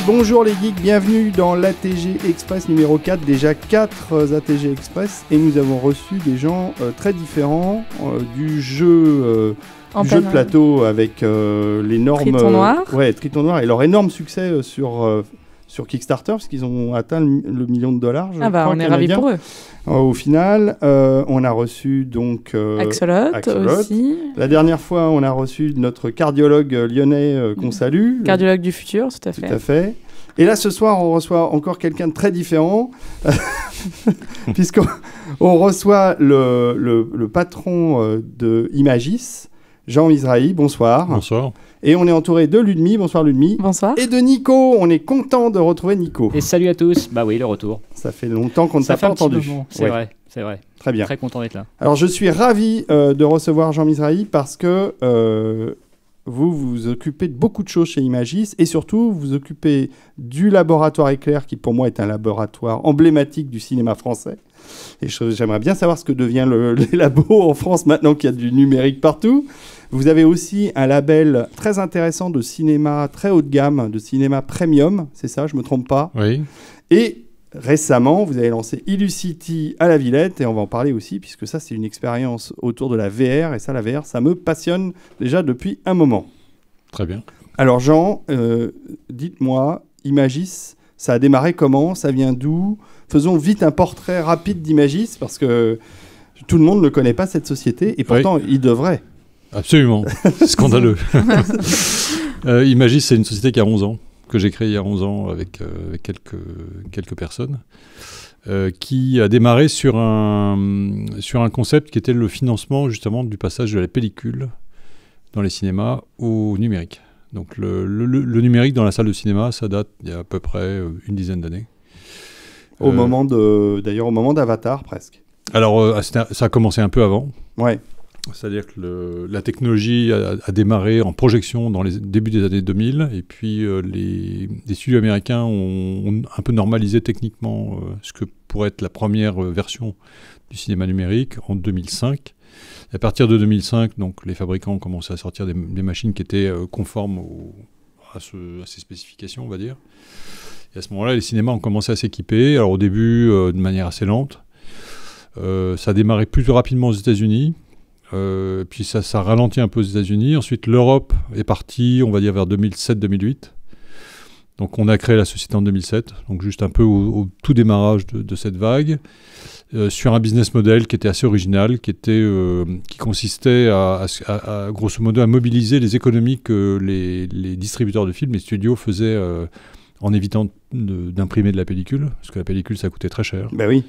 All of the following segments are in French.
bonjour les geeks, bienvenue dans l'ATG Express numéro 4, déjà 4 ATG Express, et nous avons reçu des gens très différents, du jeu de plateau avec l'énorme... Triton Noir. Triton Noir, et leur énorme succès sur Kickstarter, parce qu'ils ont atteint le million de dollars. On est ravis pour eux. Au final, on a reçu donc Axolot aussi. La dernière fois, on a reçu notre cardiologue lyonnais qu'on salue. Cardiologue du futur, tout à fait. Tout à fait. Et là, ce soir, on reçoit encore quelqu'un de très différent, puisqu'on reçoit le patron de Imagis, Jean Mizrahi. Bonsoir. Bonsoir. Et on est entouré de Ludmi. Bonsoir Ludmi. Bonsoir. Et de Nico. On est content de retrouver Nico. Et salut à tous. Bah oui, le retour. Ça fait longtemps qu'on ne t'a pas entendu. C'est vrai, c'est vrai. Très bien. Très content d'être là. Alors je suis ravi de recevoir Jean Mizrahi parce que vous vous occupez de beaucoup de choses chez Imagis et surtout vous vous occupez du laboratoire Éclair qui pour moi est un laboratoire emblématique du cinéma français. Et j'aimerais bien savoir ce que devient les labos en France maintenant qu'il y a du numérique partout. Vous avez aussi un label très intéressant de cinéma très haut de gamme, de cinéma premium, c'est ça, je ne me trompe pas. Oui. Et récemment, vous avez lancé Illucity à la Villette, et on va en parler aussi, puisque ça, c'est une expérience autour de la VR, et ça, la VR, ça me passionne déjà depuis un moment. Très bien. Alors Jean, dites-moi, Imagis, ça a démarré comment? Ça vient d'où? Faisons vite un portrait rapide d'Imagis, parce que tout le monde ne connaît pas cette société, et pourtant, il devrait. Absolument, scandaleux. Imagis, c'est une société qui a 11 ans, que j'ai créée il y a 11 ans avec quelques personnes, qui a démarré sur un concept qui était le financement justement du passage de la pellicule dans les cinémas au numérique. Donc le numérique dans la salle de cinéma, ça date il y a à peu près une dizaine d'années. Au moment d'Avatar, presque. Alors, ça a commencé un peu avant. Ouais. C'est-à-dire que la technologie a démarré en projection dans les débuts des années 2000, et puis les studios américains ont un peu normalisé techniquement ce que pourrait être la première version du cinéma numérique en 2005. Et à partir de 2005, donc, les fabricants ont commencé à sortir des machines qui étaient conformes à ces spécifications, on va dire. Et à ce moment-là, les cinémas ont commencé à s'équiper, alors au début de manière assez lente. Ça a démarré plus rapidement aux États-Unis. Puis ça ralentit un peu aux États-Unis. Ensuite, l'Europe est partie, on va dire, vers 2007-2008. Donc, on a créé la société en 2007, donc juste un peu au tout démarrage de cette vague, sur un business model qui était assez original, qui consistait à grosso modo, à mobiliser les économies que les distributeurs de films, les studios faisaient en évitant d'imprimer de la pellicule, parce que la pellicule, ça coûtait très cher. Ben oui.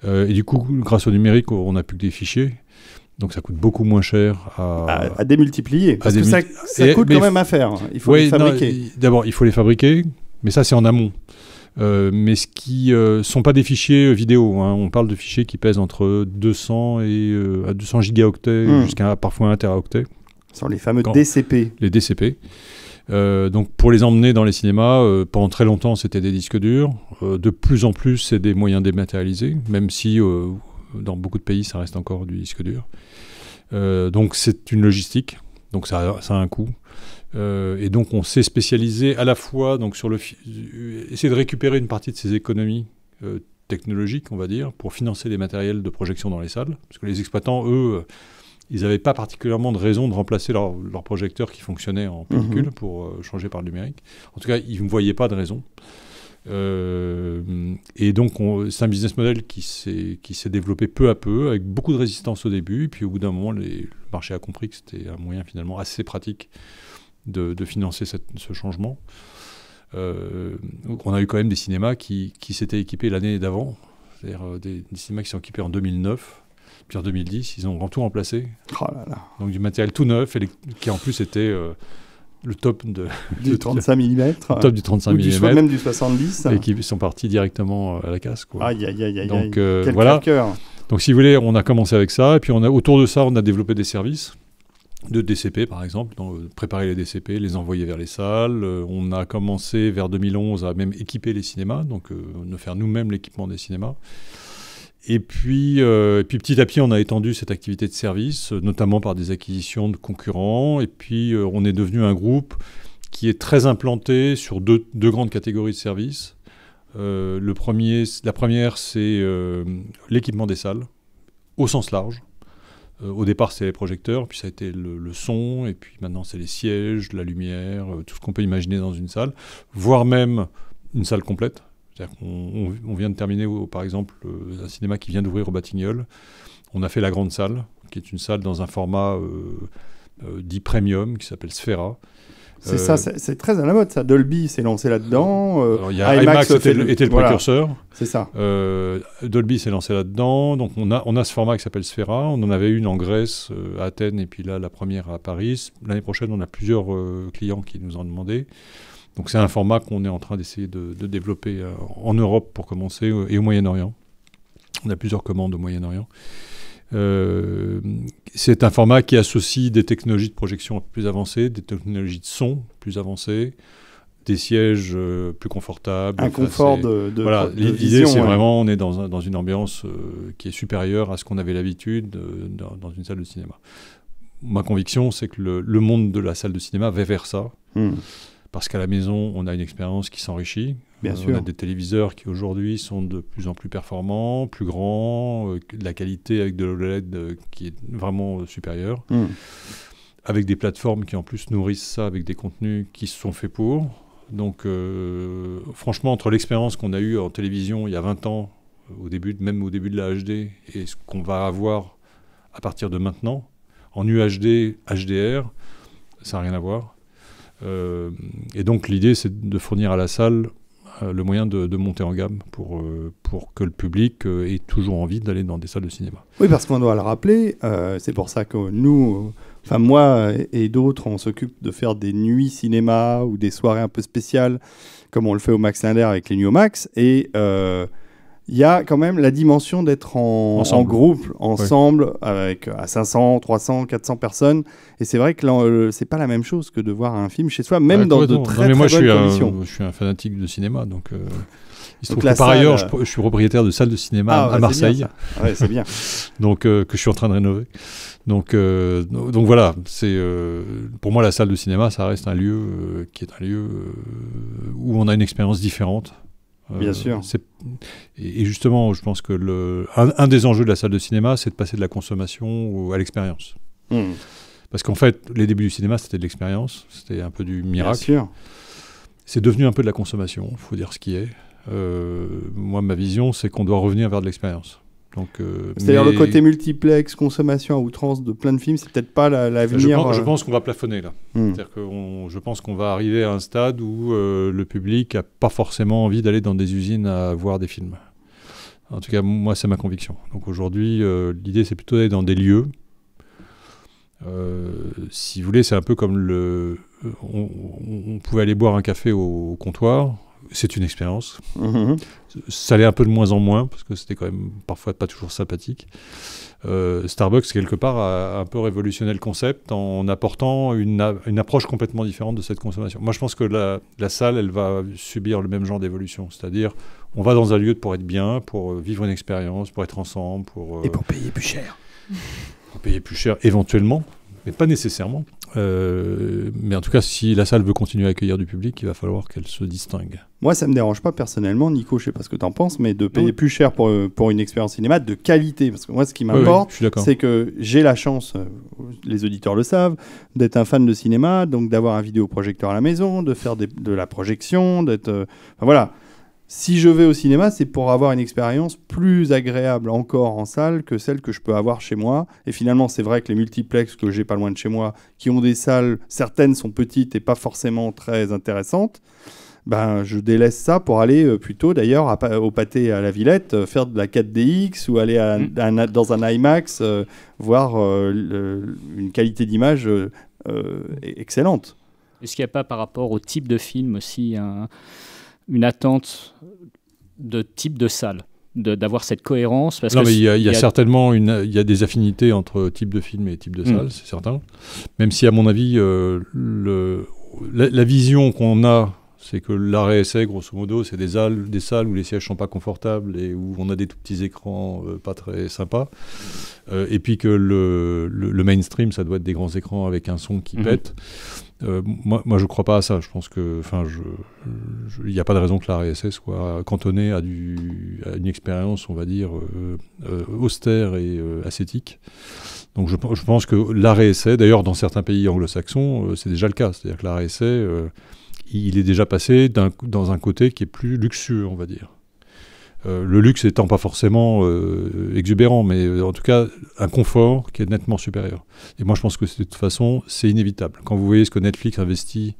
Et du coup, grâce au numérique, on n'a plus que des fichiers. Donc ça coûte beaucoup moins cher à démultiplier. Parce que ça coûte quand même à faire. Il faut les fabriquer. D'abord, il faut les fabriquer, mais ça c'est en amont. Mais ce qui sont pas des fichiers vidéo. Hein. On parle de fichiers qui pèsent entre 200 et 200 gigaoctets jusqu'à parfois 1 teraoctet. Ce sont les fameux DCP. Les DCP. Donc pour les emmener dans les cinémas, pendant très longtemps c'était des disques durs. De plus en plus c'est des moyens dématérialisés, même si dans beaucoup de pays ça reste encore du disque dur. Donc c'est une logistique, donc ça a un coût. Et donc on s'est spécialisé à la fois donc, sur essayer de récupérer une partie de ces économies technologiques, on va dire, pour financer les matériels de projection dans les salles. Parce que les exploitants, eux, ils n'avaient pas particulièrement de raison de remplacer leur projecteur qui fonctionnait en pellicule pour changer par le numérique. En tout cas, ils ne voyaient pas de raison. Et donc c'est un business model qui s'est développé peu à peu avec beaucoup de résistance au début, et puis au bout d'un moment le marché a compris que c'était un moyen finalement assez pratique de financer ce changement. On a eu quand même des cinémas qui s'étaient équipés l'année d'avant, c'est-à-dire des cinémas qui sont équipés en 2009, puis en 2010 ils ont tout remplacé. Oh là là. Donc du matériel tout neuf qui en plus était le top du 35 mm. Top du 35 mm. Même du 70. Et qui sont partis directement à la casse. Quoi. Aïe, aïe, aïe, aïe. Donc, quel voilà. cœur. Donc, si vous voulez, on a commencé avec ça. Et puis, autour de ça, on a développé des services de DCP, par exemple. Donc, préparer les DCP, les envoyer vers les salles. On a commencé vers 2011 à même équiper les cinémas. Donc, de faire nous-mêmes l'équipement des cinémas. Et puis petit à petit, on a étendu cette activité de service, notamment par des acquisitions de concurrents. Et puis, on est devenu un groupe qui est très implanté sur deux grandes catégories de services. La première, c'est l'équipement des salles, au sens large. Au départ, c'était les projecteurs, puis ça a été le son, et puis maintenant, c'est les sièges, la lumière, tout ce qu'on peut imaginer dans une salle, voire même une salle complète. C'est-à-dire qu'on vient de terminer, par exemple, un cinéma qui vient d'ouvrir au Batignolles. On a fait la grande salle, qui est une salle dans un format dit premium, qui s'appelle Sphera. C'est ça, c'est très à la mode, ça. Dolby s'est lancé là-dedans. IMAX était le précurseur. Voilà, c'est ça. Dolby s'est lancé là-dedans. Donc on a ce format qui s'appelle Sphera. On en avait une en Grèce, à Athènes, et puis là, la première à Paris. L'année prochaine, on a plusieurs clients qui nous ont demandé. Donc c'est un format qu'on est en train d'essayer de développer en Europe pour commencer, et au Moyen-Orient. On a plusieurs commandes au Moyen-Orient. C'est un format qui associe des technologies de projection plus avancées, des technologies de son plus avancées, des sièges plus confortables. Un confort de l'idée, vision, c'est vraiment, on est dans une ambiance qui est supérieure à ce qu'on avait l'habitude dans une salle de cinéma. Ma conviction, c'est que le monde de la salle de cinéma va vers ça. Parce qu'à la maison, on a une expérience qui s'enrichit. Bien sûr. On a des téléviseurs qui aujourd'hui sont de plus en plus performants, plus grands, de la qualité avec de l'OLED qui est vraiment supérieure, avec des plateformes qui en plus nourrissent ça avec des contenus qui se sont faits pour. Donc franchement, entre l'expérience qu'on a eue en télévision il y a 20 ans, même au début de la HD, et ce qu'on va avoir à partir de maintenant, en UHD, HDR, ça n'a rien à voir. Et donc l'idée, c'est de fournir à la salle le moyen de monter en gamme pour que le public ait toujours envie d'aller dans des salles de cinéma. Oui, parce qu'on doit le rappeler, c'est pour ça que nous, moi et d'autres, on s'occupe de faire des nuits cinéma ou des soirées un peu spéciales, comme on le fait au Max Linder avec les Nuits au Max, et il y a quand même la dimension d'être en groupe, ensemble, avec à 500, 300, 400 personnes. Et c'est vrai que c'est pas la même chose que de voir un film chez soi, même dans de très bonnes conditions. Je suis un fanatique de cinéma, donc il se trouve que par ailleurs, je suis propriétaire de salle de cinéma à Marseille. C'est bien. Donc que je suis en train de rénover. Donc voilà, pour moi la salle de cinéma, ça reste un lieu qui est un lieu où on a une expérience différente. Bien sûr. Et justement, je pense que un des enjeux de la salle de cinéma, c'est de passer de la consommation à l'expérience. Parce qu'en fait, les débuts du cinéma, c'était de l'expérience, c'était un peu du miracle. Bien sûr. C'est devenu un peu de la consommation, il faut dire ce qui est. Moi, ma vision, c'est qu'on doit revenir vers de l'expérience. C'est-à-dire le côté multiplex, consommation à outrance de plein de films, c'est peut-être pas l'avenir. Je pense qu'on va plafonner là. C'est-à-dire que je pense qu'on va arriver à un stade où le public n'a pas forcément envie d'aller dans des usines à voir des films. En tout cas, moi, c'est ma conviction. Donc aujourd'hui, l'idée, c'est plutôt d'aller dans des lieux. Si vous voulez, c'est un peu comme on pouvait aller boire un café au comptoir. C'est une expérience. Ça l'est un peu de moins en moins, parce que c'était quand même parfois pas toujours sympathique. Starbucks, quelque part, a un peu révolutionné le concept en apportant une approche complètement différente de cette consommation. Moi, je pense que la salle, elle va subir le même genre d'évolution. C'est-à-dire, on va dans un lieu pour être bien, pour vivre une expérience, pour être ensemble. Et pour payer plus cher. Pour payer plus cher, éventuellement, mais pas nécessairement. Mais en tout cas, si la salle veut continuer à accueillir du public, il va falloir qu'elle se distingue. Moi, ça me dérange pas personnellement, Nico, je sais pas ce que tu en penses, mais de payer plus cher pour une expérience cinéma de qualité. Parce que moi, ce qui m'importe, c'est que j'ai la chance, les auditeurs le savent, d'être un fan de cinéma, donc d'avoir un vidéoprojecteur à la maison, de faire de la projection, d'être... voilà. Si je vais au cinéma, c'est pour avoir une expérience plus agréable encore en salle que celle que je peux avoir chez moi. Et finalement, c'est vrai que les multiplex que j'ai pas loin de chez moi, qui ont des salles, certaines sont petites et pas forcément très intéressantes, je délaisse ça pour aller plutôt d'ailleurs au Pâté à la Villette, faire de la 4DX ou aller dans un IMAX, voir une qualité d'image excellente. Est-ce qu'il n'y a pas par rapport au type de film aussi une attente de type de salle, d'avoir cette cohérence parce mais il y a certainement il y a des affinités entre type de film et type de salle, c'est certain. Même si, à mon avis, la vision qu'on a, c'est que l'arrêt essai, grosso modo, c'est des salles où les sièges ne sont pas confortables et où on a des tout petits écrans pas très sympas. Et puis que le mainstream, ça doit être des grands écrans avec un son qui pète. Moi, je ne crois pas à ça. Je pense que, il n'y a pas de raison que l'art et essai soit cantonné à une expérience, on va dire, austère et ascétique. Donc je pense que l'art et essai, d'ailleurs dans certains pays anglo-saxons, c'est déjà le cas. C'est-à-dire que l'art et essai, il est déjà passé dans un côté qui est plus luxueux, on va dire. Le luxe étant pas forcément exubérant, mais en tout cas un confort qui est nettement supérieur. Et moi je pense que de toute façon c'est inévitable. Quand vous voyez ce que Netflix investit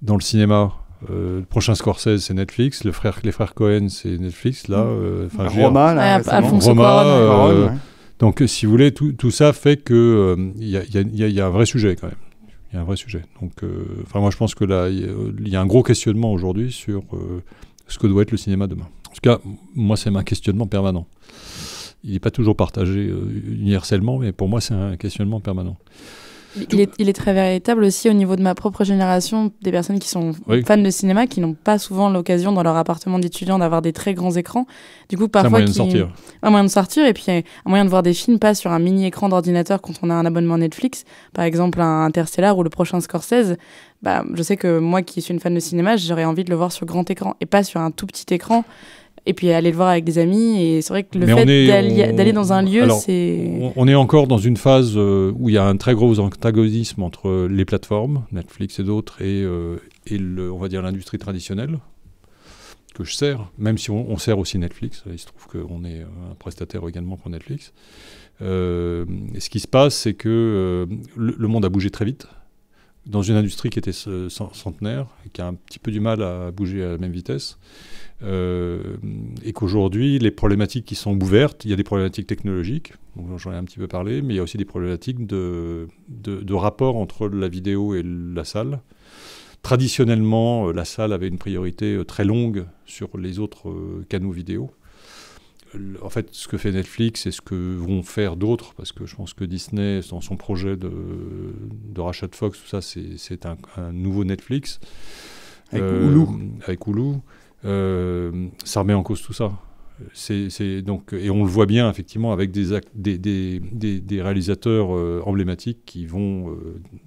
dans le cinéma, le prochain Scorsese c'est Netflix, les frères Cohen c'est Netflix, là, Roma, là, Roma, donc si vous voulez, tout ça fait que y a un vrai sujet quand même. Il y a un vrai sujet. Donc, moi je pense que là il y a un gros questionnement aujourd'hui sur ce que doit être le cinéma demain. En tout cas, moi, c'est un questionnement permanent. Il n'est pas toujours partagé universellement, mais pour moi, c'est un questionnement permanent. Il est très véritable aussi au niveau de ma propre génération, des personnes qui sont fans de cinéma, qui n'ont pas souvent l'occasion dans leur appartement d'étudiant d'avoir des très grands écrans. Du coup, parfois, un moyen de sortir, et puis un moyen de voir des films pas sur un mini écran d'ordinateur quand on a un abonnement Netflix, par exemple un Interstellar ou le prochain Scorsese. Je sais que moi, qui suis une fan de cinéma, j'aurais envie de le voir sur grand écran et pas sur un tout petit écran. Et puis aller le voir avec des amis, et c'est vrai que le fait d'aller dans un lieu, c'est... On est encore dans une phase où il y a un très gros antagonisme entre les plateformes, Netflix et d'autres, et on va dire l'industrie traditionnelle, que je sers, même si on sert aussi Netflix. Il se trouve qu'on est un prestataire également pour Netflix. Et ce qui se passe, c'est que le monde a bougé très vite, dans une industrie qui était centenaire, qui a un petit peu du mal à bouger à la même vitesse. Et qu'aujourd'hui, les problématiques qui sont ouvertes, il y a des problématiques technologiques, j'en ai un petit peu parlé, mais il y a aussi des problématiques de rapport entre la vidéo et la salle. Traditionnellement, la salle avait une priorité très longue sur les autres canaux vidéo. En fait, ce que fait Netflix et ce que vont faire d'autres, parce que je pense que Disney, dans son projet de rachat de Fox, tout ça, c'est un nouveau Netflix. Avec Hulu. Ça remet en cause tout ça. Donc, et on le voit bien effectivement avec des réalisateurs emblématiques qui vont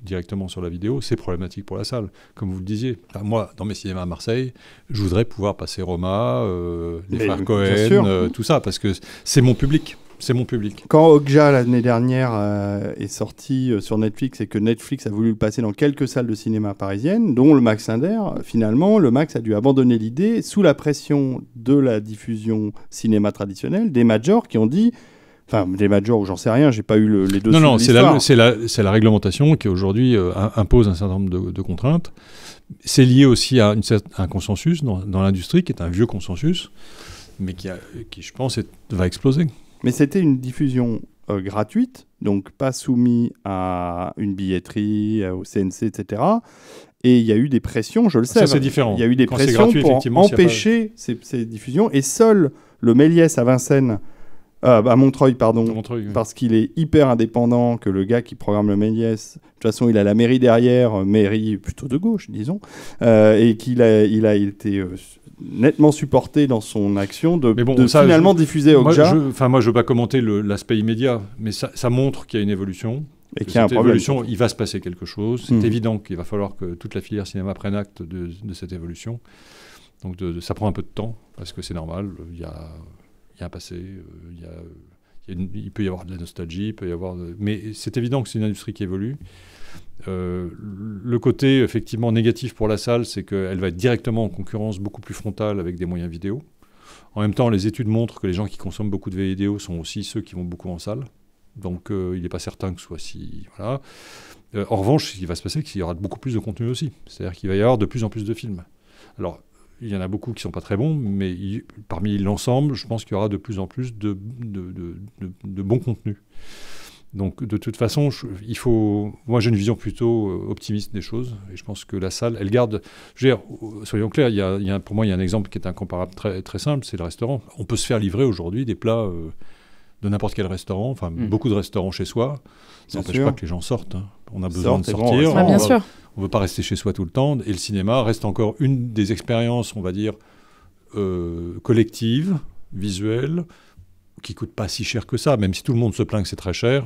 directement sur la vidéo. C'est problématique pour la salle, comme vous le disiez. Moi, dans mes cinémas à Marseille, je voudrais pouvoir passer Roma, les frères Cohen, tout ça, parce que c'est mon public. C'est mon public. Quand Okja, l'année dernière, est sorti sur Netflix et que Netflix a voulu le passer dans quelques salles de cinéma parisiennes, dont le Max Linder, finalement, le Max a dû abandonner l'idée sous la pression de la diffusion cinéma traditionnelle, des majors qui ont dit... Enfin, des majors ou j'en sais rien, j'ai pas eu les dossiers. Non, c'est la réglementation qui aujourd'hui impose un certain nombre de contraintes. C'est lié aussi à un consensus dans l'industrie, qui est un vieux consensus, mais qui je pense, va exploser. Mais c'était une diffusion gratuite, donc pas soumis à une billetterie, au CNC, etc. Et il y a eu des pressions, je le sais. Ça, c'est différent. Il y a eu des pressions pour empêcher ces diffusions. Et seul le Méliès à Vincennes, à Montreuil, pardon, parce qu'il est hyper indépendant, que le gars qui programme le Méliès, de toute façon, il a la mairie derrière, mairie plutôt de gauche, disons, et qu'il a été... nettement supporté dans son action finalement diffuser Okja. Moi, je ne veux pas commenter l'aspect immédiat, mais ça montre qu'il y a une évolution. Et qu'il y a un problème. Évolution, il va se passer quelque chose. C'est évident qu'il va falloir que toute la filière cinéma prenne acte de cette évolution. Donc ça prend un peu de temps, parce que c'est normal. Il y a un passé, il peut y avoir de la nostalgie, mais c'est évident que c'est une industrie qui évolue. Le côté effectivement négatif pour la salle, c'est qu'elle va être directement en concurrence beaucoup plus frontale avec des moyens vidéo. En même temps, les études montrent que les gens qui consomment beaucoup de vidéos sont aussi ceux qui vont beaucoup en salle. Donc il n'est pas certain que ce soit si... Voilà. En revanche, ce qui va se passer, c'est qu'il y aura beaucoup plus de contenu aussi. C'est-à-dire qu'il va y avoir de plus en plus de films. Alors, il y en a beaucoup qui ne sont pas très bons, mais parmi l'ensemble, je pense qu'il y aura de plus en plus de bons contenus. Donc, de toute façon, moi, j'ai une vision plutôt optimiste des choses. Et je pense que la salle, elle garde... soyons clairs, pour moi, il y a un exemple qui est incomparable très, très simple, c'est le restaurant. On peut se faire livrer aujourd'hui des plats de n'importe quel restaurant, beaucoup de restaurants chez soi. Ça n'empêche pas que les gens sortent. Hein. On a besoin de sortir. Bien sûr. On ne veut pas rester chez soi tout le temps. Et le cinéma reste encore une des expériences, on va dire, collectives, visuelles, qui ne coûte pas si cher que ça, même si tout le monde se plaint que c'est très cher.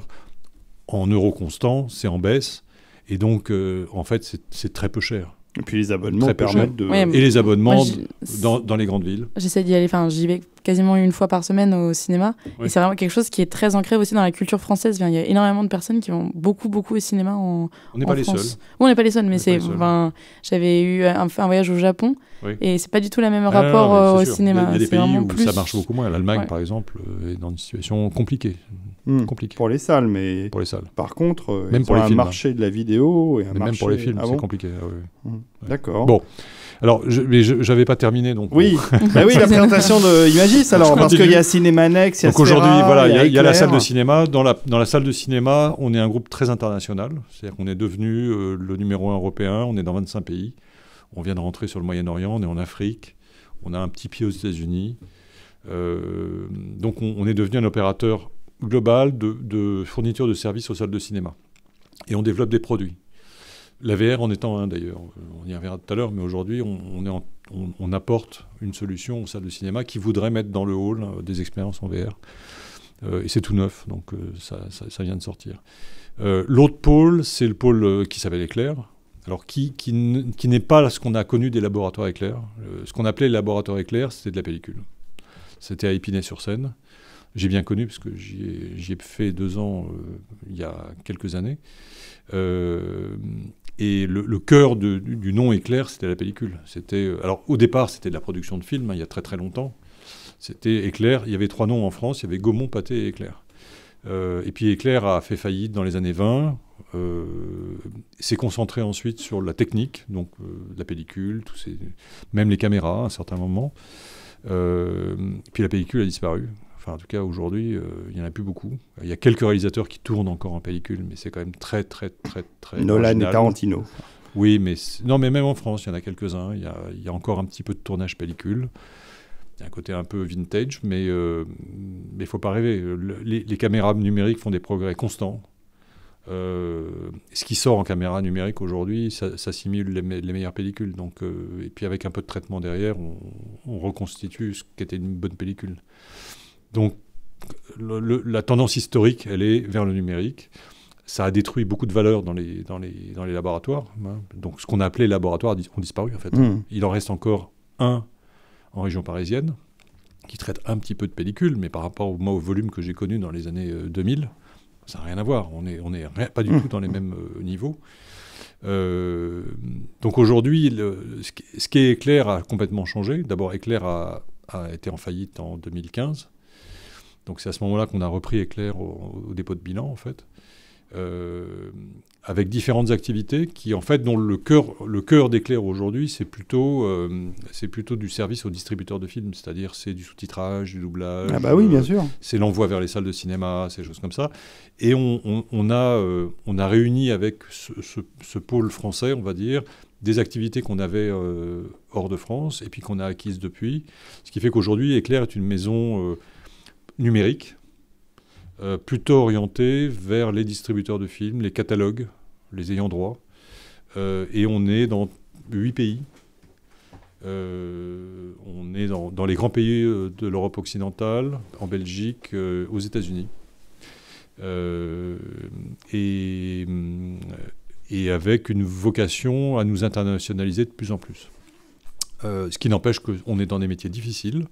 En euros constants, c'est en baisse. Et donc, en fait, c'est très peu cher. Et puis les abonnements Très peu permettent de... Ouais, Et les abonnements moi, dans les grandes villes. j'essaie d'y aller, enfin j'y vais quasiment une fois par semaine au cinéma. Oui. Et c'est vraiment quelque chose qui est très ancré aussi dans la culture française. Il y a énormément de personnes qui vont beaucoup au cinéma en On n'est en pas les France. seuls. Oui, on n'est pas les seuls, mais On n'est pas c'est, les seuls. enfin, j'avais eu un voyage au Japon Oui. et c'est pas du tout le même Ah, rapport non, mais au c'est sûr. cinéma. Il y a des C'est pays vraiment où plus... ça marche beaucoup moins. L'Allemagne, Ouais. par exemple, est dans une situation compliquée compliqué Pour les salles, mais pour les salles. par contre, Même ils pour ont les un films, marché de la vidéo et un Mais marché... même pour les films, Ah c'est bon compliqué. Ah, oui. Ouais. D'accord. Bon. Alors, mais j'avais pas terminé, donc. Oui, bah oui, la présentation de Imagis, alors, parce continue. qu'il y a Cinemanex, il y a Donc aujourd'hui, Sphera, voilà, il y a la Éclair. salle de cinéma. Dans la salle de cinéma, on est un groupe très international. C'est-à-dire qu'on est devenu le numéro 1 européen. On est dans 25 pays. On vient de rentrer sur le Moyen-Orient. On est en Afrique. On a un petit pied aux États-Unis. Donc on est devenu un opérateur global de fourniture de services aux salles de cinéma. Et on développe des produits. La VR en étant un d'ailleurs. On y reviendra tout à l'heure, mais aujourd'hui, on apporte une solution aux salles de cinéma qui voudraient mettre dans le hall des expériences en VR. Et c'est tout neuf, donc ça vient de sortir. L'autre pôle, c'est le pôle qui s'appelle Éclair. Alors, qui n'est pas ce qu'on a connu des laboratoires Éclair. Ce qu'on appelait les laboratoires Éclair, c'était de la pellicule. C'était à Épinay-sur-Seine. J'ai bien connu, parce que j'y ai fait 2 ans il y a quelques années. Et le cœur du nom Éclair, c'était la pellicule. Alors, au départ, c'était de la production de films, il y a très très longtemps. C'était Éclair. Il y avait 3 noms en France. Il y avait Gaumont, Pathé et Éclair. Et puis Éclair a fait faillite dans les années 20. S'est concentré ensuite sur la technique, donc la pellicule, même les caméras à un certain moment. Puis la pellicule a disparu. Enfin, en tout cas, aujourd'hui, il n'y en a plus beaucoup. Il y a quelques réalisateurs qui tournent encore en pellicule, mais c'est quand même très Nolan marginal. et Tarantino. Oui, mais même en France, il y en a quelques-uns. Il y a encore un petit peu de tournage pellicule. Il y a un côté un peu vintage, mais il ne faut pas rêver. Les caméras numériques font des progrès constants. Ce qui sort en caméra numérique aujourd'hui, ça simule les meilleures pellicules. Donc, et puis avec un peu de traitement derrière, on reconstitue ce qu'était une bonne pellicule. Donc la tendance historique, elle est vers le numérique. Ça a détruit beaucoup de valeurs dans les laboratoires. Hein. Donc ce qu'on appelait laboratoires ont disparu en fait. Il en reste encore un en région parisienne qui traite un petit peu de pellicule, mais par rapport au volume que j'ai connu dans les années 2000, ça n'a rien à voir. On est pas du tout dans les mêmes niveaux. Donc aujourd'hui, ce qui est Éclair a complètement changé. D'abord, Éclair a été en faillite en 2015. Donc c'est à ce moment-là qu'on a repris Éclair au dépôt de bilan, en fait. Avec différentes activités qui, en fait, dont le cœur d'Éclair aujourd'hui, c'est plutôt du service aux distributeurs de films, c'est-à-dire c'est du sous-titrage, du doublage. Ah bah oui, bien sûr. C'est l'envoi vers les salles de cinéma, ces choses comme ça. Et on a réuni avec ce pôle français, on va dire, des activités qu'on avait hors de France et puis qu'on a acquises depuis. Ce qui fait qu'aujourd'hui, Éclair est une maison numérique, plutôt orienté vers les distributeurs de films, les catalogues, les ayants droit. Et on est dans 8 pays. On est dans les grands pays de l'Europe occidentale, en Belgique, aux États-Unis. Et avec une vocation à nous internationaliser de plus en plus. Ce qui n'empêche qu'on est dans des métiers difficiles.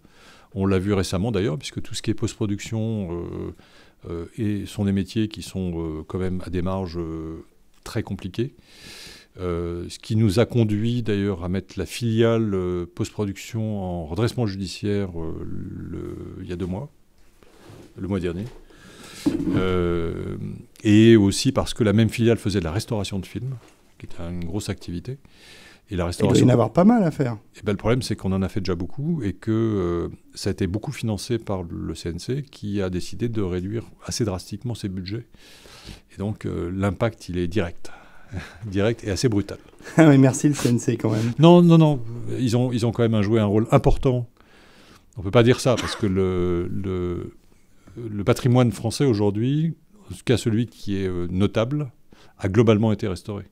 On l'a vu récemment d'ailleurs, puisque tout ce qui est post-production sont des métiers qui sont quand même à des marges très compliquées. Ce qui nous a conduit d'ailleurs à mettre la filiale post-production en redressement judiciaire il y a 2 mois, le mois dernier. Et aussi parce que la même filiale faisait de la restauration de films, qui était une grosse activité. Et la restauration... Il doit y en avoir pas mal à faire. Et ben, le problème, c'est qu'on en a fait déjà beaucoup et que ça a été beaucoup financé par le CNC qui a décidé de réduire assez drastiquement ses budgets. Et donc, l'impact, il est direct. Direct et assez brutal. Ah oui, merci le CNC quand même. Non. Ils ont quand même joué un rôle important. On ne peut pas dire ça parce que le patrimoine français aujourd'hui, en tout cas celui qui est notable, a globalement été restauré.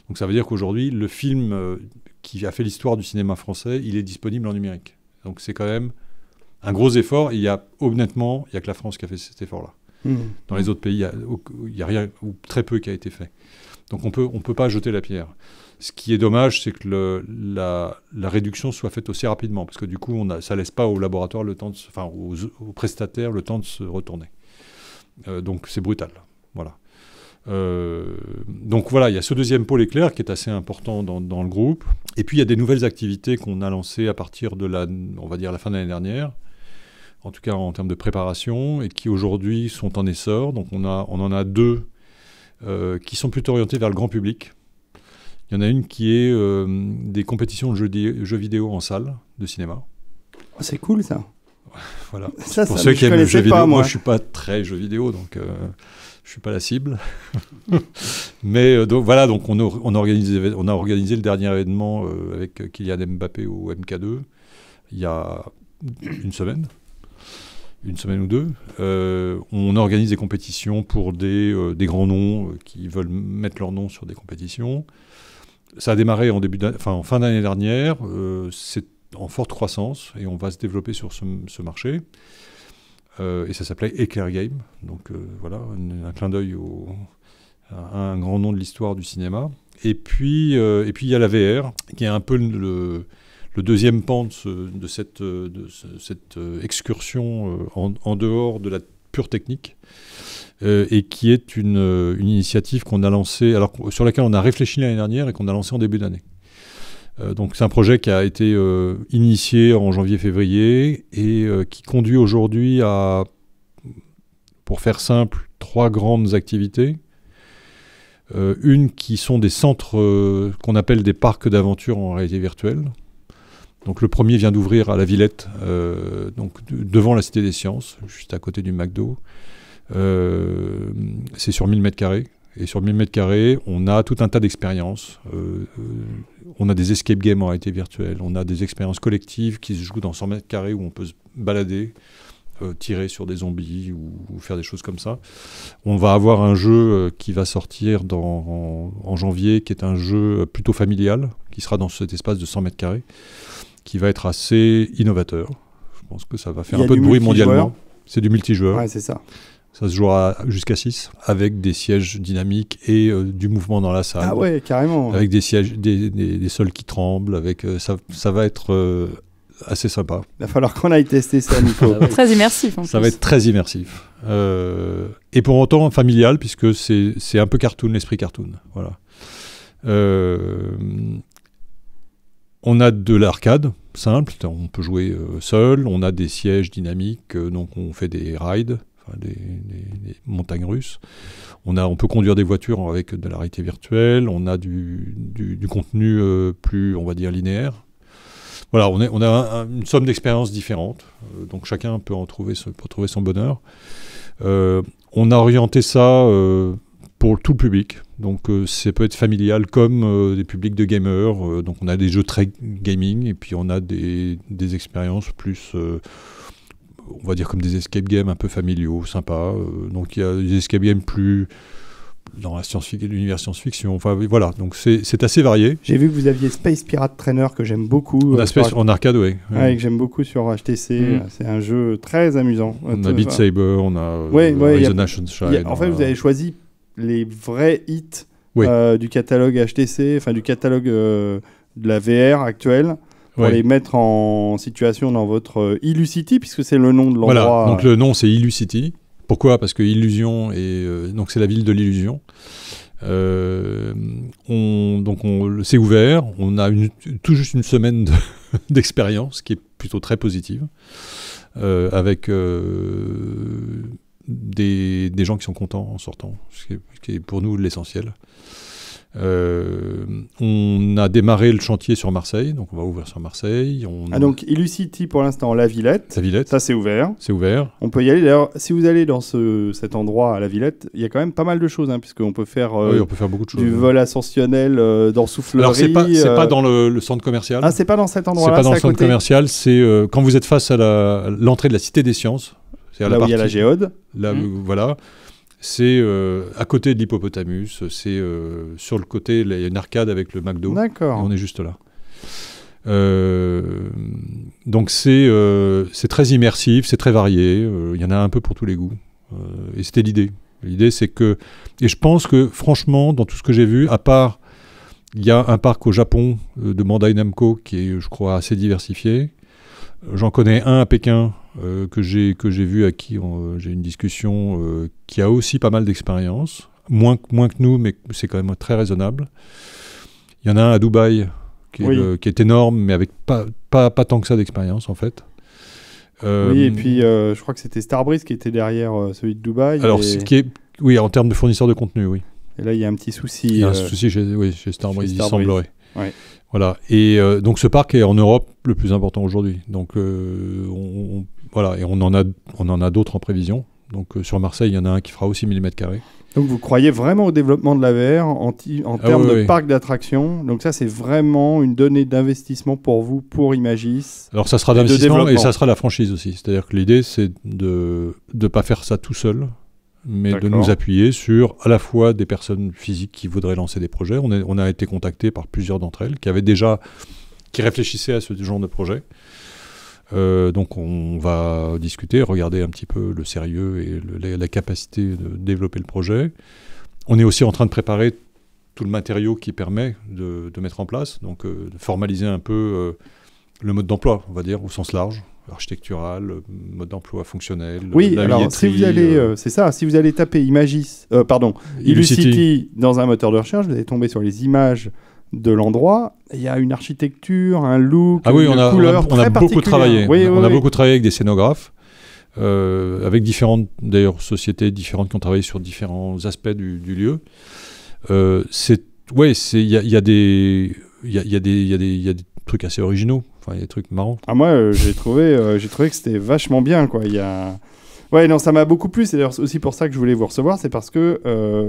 Donc ça veut dire qu'aujourd'hui, le film qui a fait l'histoire du cinéma français, il est disponible en numérique. Donc c'est quand même un gros effort. Et honnêtement, il n'y a que la France qui a fait cet effort-là. Dans les autres pays, il n'y a rien ou très peu qui a été fait. Donc on peut pas jeter la pierre. Ce qui est dommage, c'est que la réduction soit faite aussi rapidement, parce que du coup, ça laisse pas au laboratoire le temps aux prestataires le temps de se retourner. Donc c'est brutal. Voilà. Donc voilà, il y a ce deuxième pôle éclair qui est assez important dans le groupe. Et puis il y a des nouvelles activités qu'on a lancées à partir de on va dire la fin de l'année dernière, en tout cas en termes de préparation, et qui aujourd'hui sont en essor. Donc on en a 2 qui sont plutôt orientés vers le grand public. Il y en a une qui est des compétitions de jeux vidéo en salle de cinéma. Oh, c'est cool ça. Voilà. Ça, pour ceux qui aiment le jeu vidéo, moi je ne suis pas très jeu vidéo, donc je ne suis pas la cible. Mais donc voilà, donc on a organisé le dernier événement avec Kylian Mbappé au MK2 il y a une semaine ou 2. On organise des compétitions pour des grands noms qui veulent mettre leur nom sur des compétitions. Ça a démarré en fin d'année dernière. C'est en forte croissance et on va se développer sur ce marché. Et ça s'appelait Eclair Game. Donc voilà, un clin d'œil à un grand nom de l'histoire du cinéma. Et puis il y a la VR, qui est un peu le deuxième pan de cette excursion en dehors de la pure technique, et qui est une initiative qu'on a lancée, sur laquelle on a réfléchi l'année dernière et qu'on a lancée en début d'année. Donc c'est un projet qui a été initié en janvier-février et qui conduit aujourd'hui à, pour faire simple, 3 grandes activités. Une qui sont des centres qu'on appelle des parcs d'aventure en réalité virtuelle. Donc le premier vient d'ouvrir à la Villette, donc devant la Cité des Sciences, juste à côté du McDo. C'est sur 1000 m². Et sur 1000 m², on a tout un tas d'expériences. On a des escape games en réalité virtuelle. On a des expériences collectives qui se jouent dans 100 m² où on peut se balader, tirer sur des zombies ou faire des choses comme ça. On va avoir un jeu qui va sortir en janvier, qui est un jeu plutôt familial, qui sera dans cet espace de 100 m², qui va être assez innovateur. Je pense que ça va faire un peu de bruit mondialement. C'est du multijoueur. Ouais, c'est ça. Ça se jouera jusqu'à 6, avec des sièges dynamiques et du mouvement dans la salle. Ah ouais, carrément. Avec des sièges, des sols qui tremblent. Ça va être assez sympa. Il va falloir qu'on aille tester ça, Nico. Très immersif. Ça va être très immersif. Et pour autant familial, puisque c'est un peu cartoon, l'esprit cartoon. Voilà. On a de l'arcade simple, on peut jouer seul. On a des sièges dynamiques, donc on fait des rides. Des montagnes russes. On peut conduire des voitures avec de la réalité virtuelle. On a du contenu plus, on va dire, linéaire. Voilà, on a une somme d'expériences différentes. Donc chacun peut trouver son bonheur. On a orienté ça pour tout le public. Donc ça peut être familial comme des publics de gamers. Donc on a des jeux très gaming et puis on a des expériences plus... on va dire comme des escape games un peu familiaux, sympas. Donc il y a des escape games plus dans l'univers science-fiction. Enfin voilà, donc c'est assez varié. J'ai vu que vous aviez Space Pirate Trainer que j'aime beaucoup. En arcade, oui. Ouais, que j'aime beaucoup sur HTC. C'est un jeu très amusant. On a Beat Saber, on a Horizon Sunshine. En fait, vous avez choisi les vrais hits du catalogue HTC, enfin du catalogue de la VR actuelle. Pour les mettre en situation dans votre Illucity, puisque c'est le nom de l'endroit. Voilà, donc le nom c'est Illucity. Pourquoi ? Parce que Illusion, donc c'est la ville de l'illusion. C'est ouvert, on a tout juste une semaine d'expérience qui est plutôt très positive, avec des gens qui sont contents en sortant, ce qui est pour nous l'essentiel. On a démarré le chantier sur Marseille, donc on va ouvrir sur Marseille. Donc Illucity pour l'instant, la Villette. Ça c'est ouvert. C'est ouvert. On peut y aller. D'ailleurs, si vous allez dans cet endroit à la Villette, il y a quand même pas mal de choses, puisqu'on peut faire, on peut faire beaucoup de choses, du vol ascentionnel dans soufflerie. Alors c'est pas dans le centre commercial. Ah, c'est pas dans cet endroit-là. C'est pas dans le centre commercial. C'est quand vous êtes face à l'entrée de la Cité des Sciences. Là où il y a la géode. Là, voilà. C'est à côté de l'Hippopotamus, c'est sur le côté, il y a une arcade avec le McDo. D'accord. Et on est juste là. Donc c'est très immersif, c'est très varié, il y en a un peu pour tous les goûts. Et c'était l'idée. L'idée, c'est que... Et je pense que, franchement, dans tout ce que j'ai vu, à part... Il y a un parc au Japon de Bandai Namco qui est, je crois, assez diversifié. J'en connais un à Pékin que j'ai vu, à qui j'ai une discussion, qui a aussi pas mal d'expérience. Moins que nous, mais c'est quand même très raisonnable. Il y en a un à Dubaï qui est énorme, mais avec pas tant que ça d'expérience, en fait. Oui, et puis je crois que c'était Starbreeze qui était derrière celui de Dubaï. Alors, oui, en termes de fournisseurs de contenu, oui. Et là, il y a un petit souci. Il y a un souci chez Starbreeze, il semblerait. Ouais. Voilà. Et donc, ce parc est en Europe le plus important aujourd'hui. Donc, voilà. Et on en a d'autres en prévision. Donc, sur Marseille, il y en a un qui fera aussi 1000 m². Donc, vous croyez vraiment au développement de la VR en termes de parc d'attractions. Donc, ça, c'est vraiment une donnée d'investissement pour vous, pour Imagis. Alors, ça sera d'investissement et ça sera la franchise aussi. C'est-à-dire que l'idée, c'est de ne pas faire ça tout seul, mais de nous appuyer sur à la fois des personnes physiques qui voudraient lancer des projets. On a été contacté par plusieurs d'entre elles qui réfléchissaient à ce genre de projet. Donc on va discuter, regarder un petit peu le sérieux et la capacité de développer le projet. On est aussi en train de préparer tout le matériau qui permet de mettre en place, donc de formaliser un peu le mode d'emploi, on va dire, au sens large. Architectural, mode d'emploi fonctionnel. Oui, alors si vous allez, c'est ça, si vous allez taper Illucity dans un moteur de recherche, vous allez tomber sur les images de l'endroit. Il y a une architecture, un look, une couleur très particulière. On a beaucoup travaillé. On a beaucoup travaillé avec des scénographes, avec différentes d'ailleurs sociétés différentes qui ont travaillé sur différents aspects du lieu. Il y a des trucs assez originaux. Enfin, il y a des trucs marrants. Ah, moi, j'ai trouvé que c'était vachement bien, quoi. Ouais, non, ça m'a beaucoup plu. C'est d'ailleurs aussi pour ça que je voulais vous recevoir. C'est parce que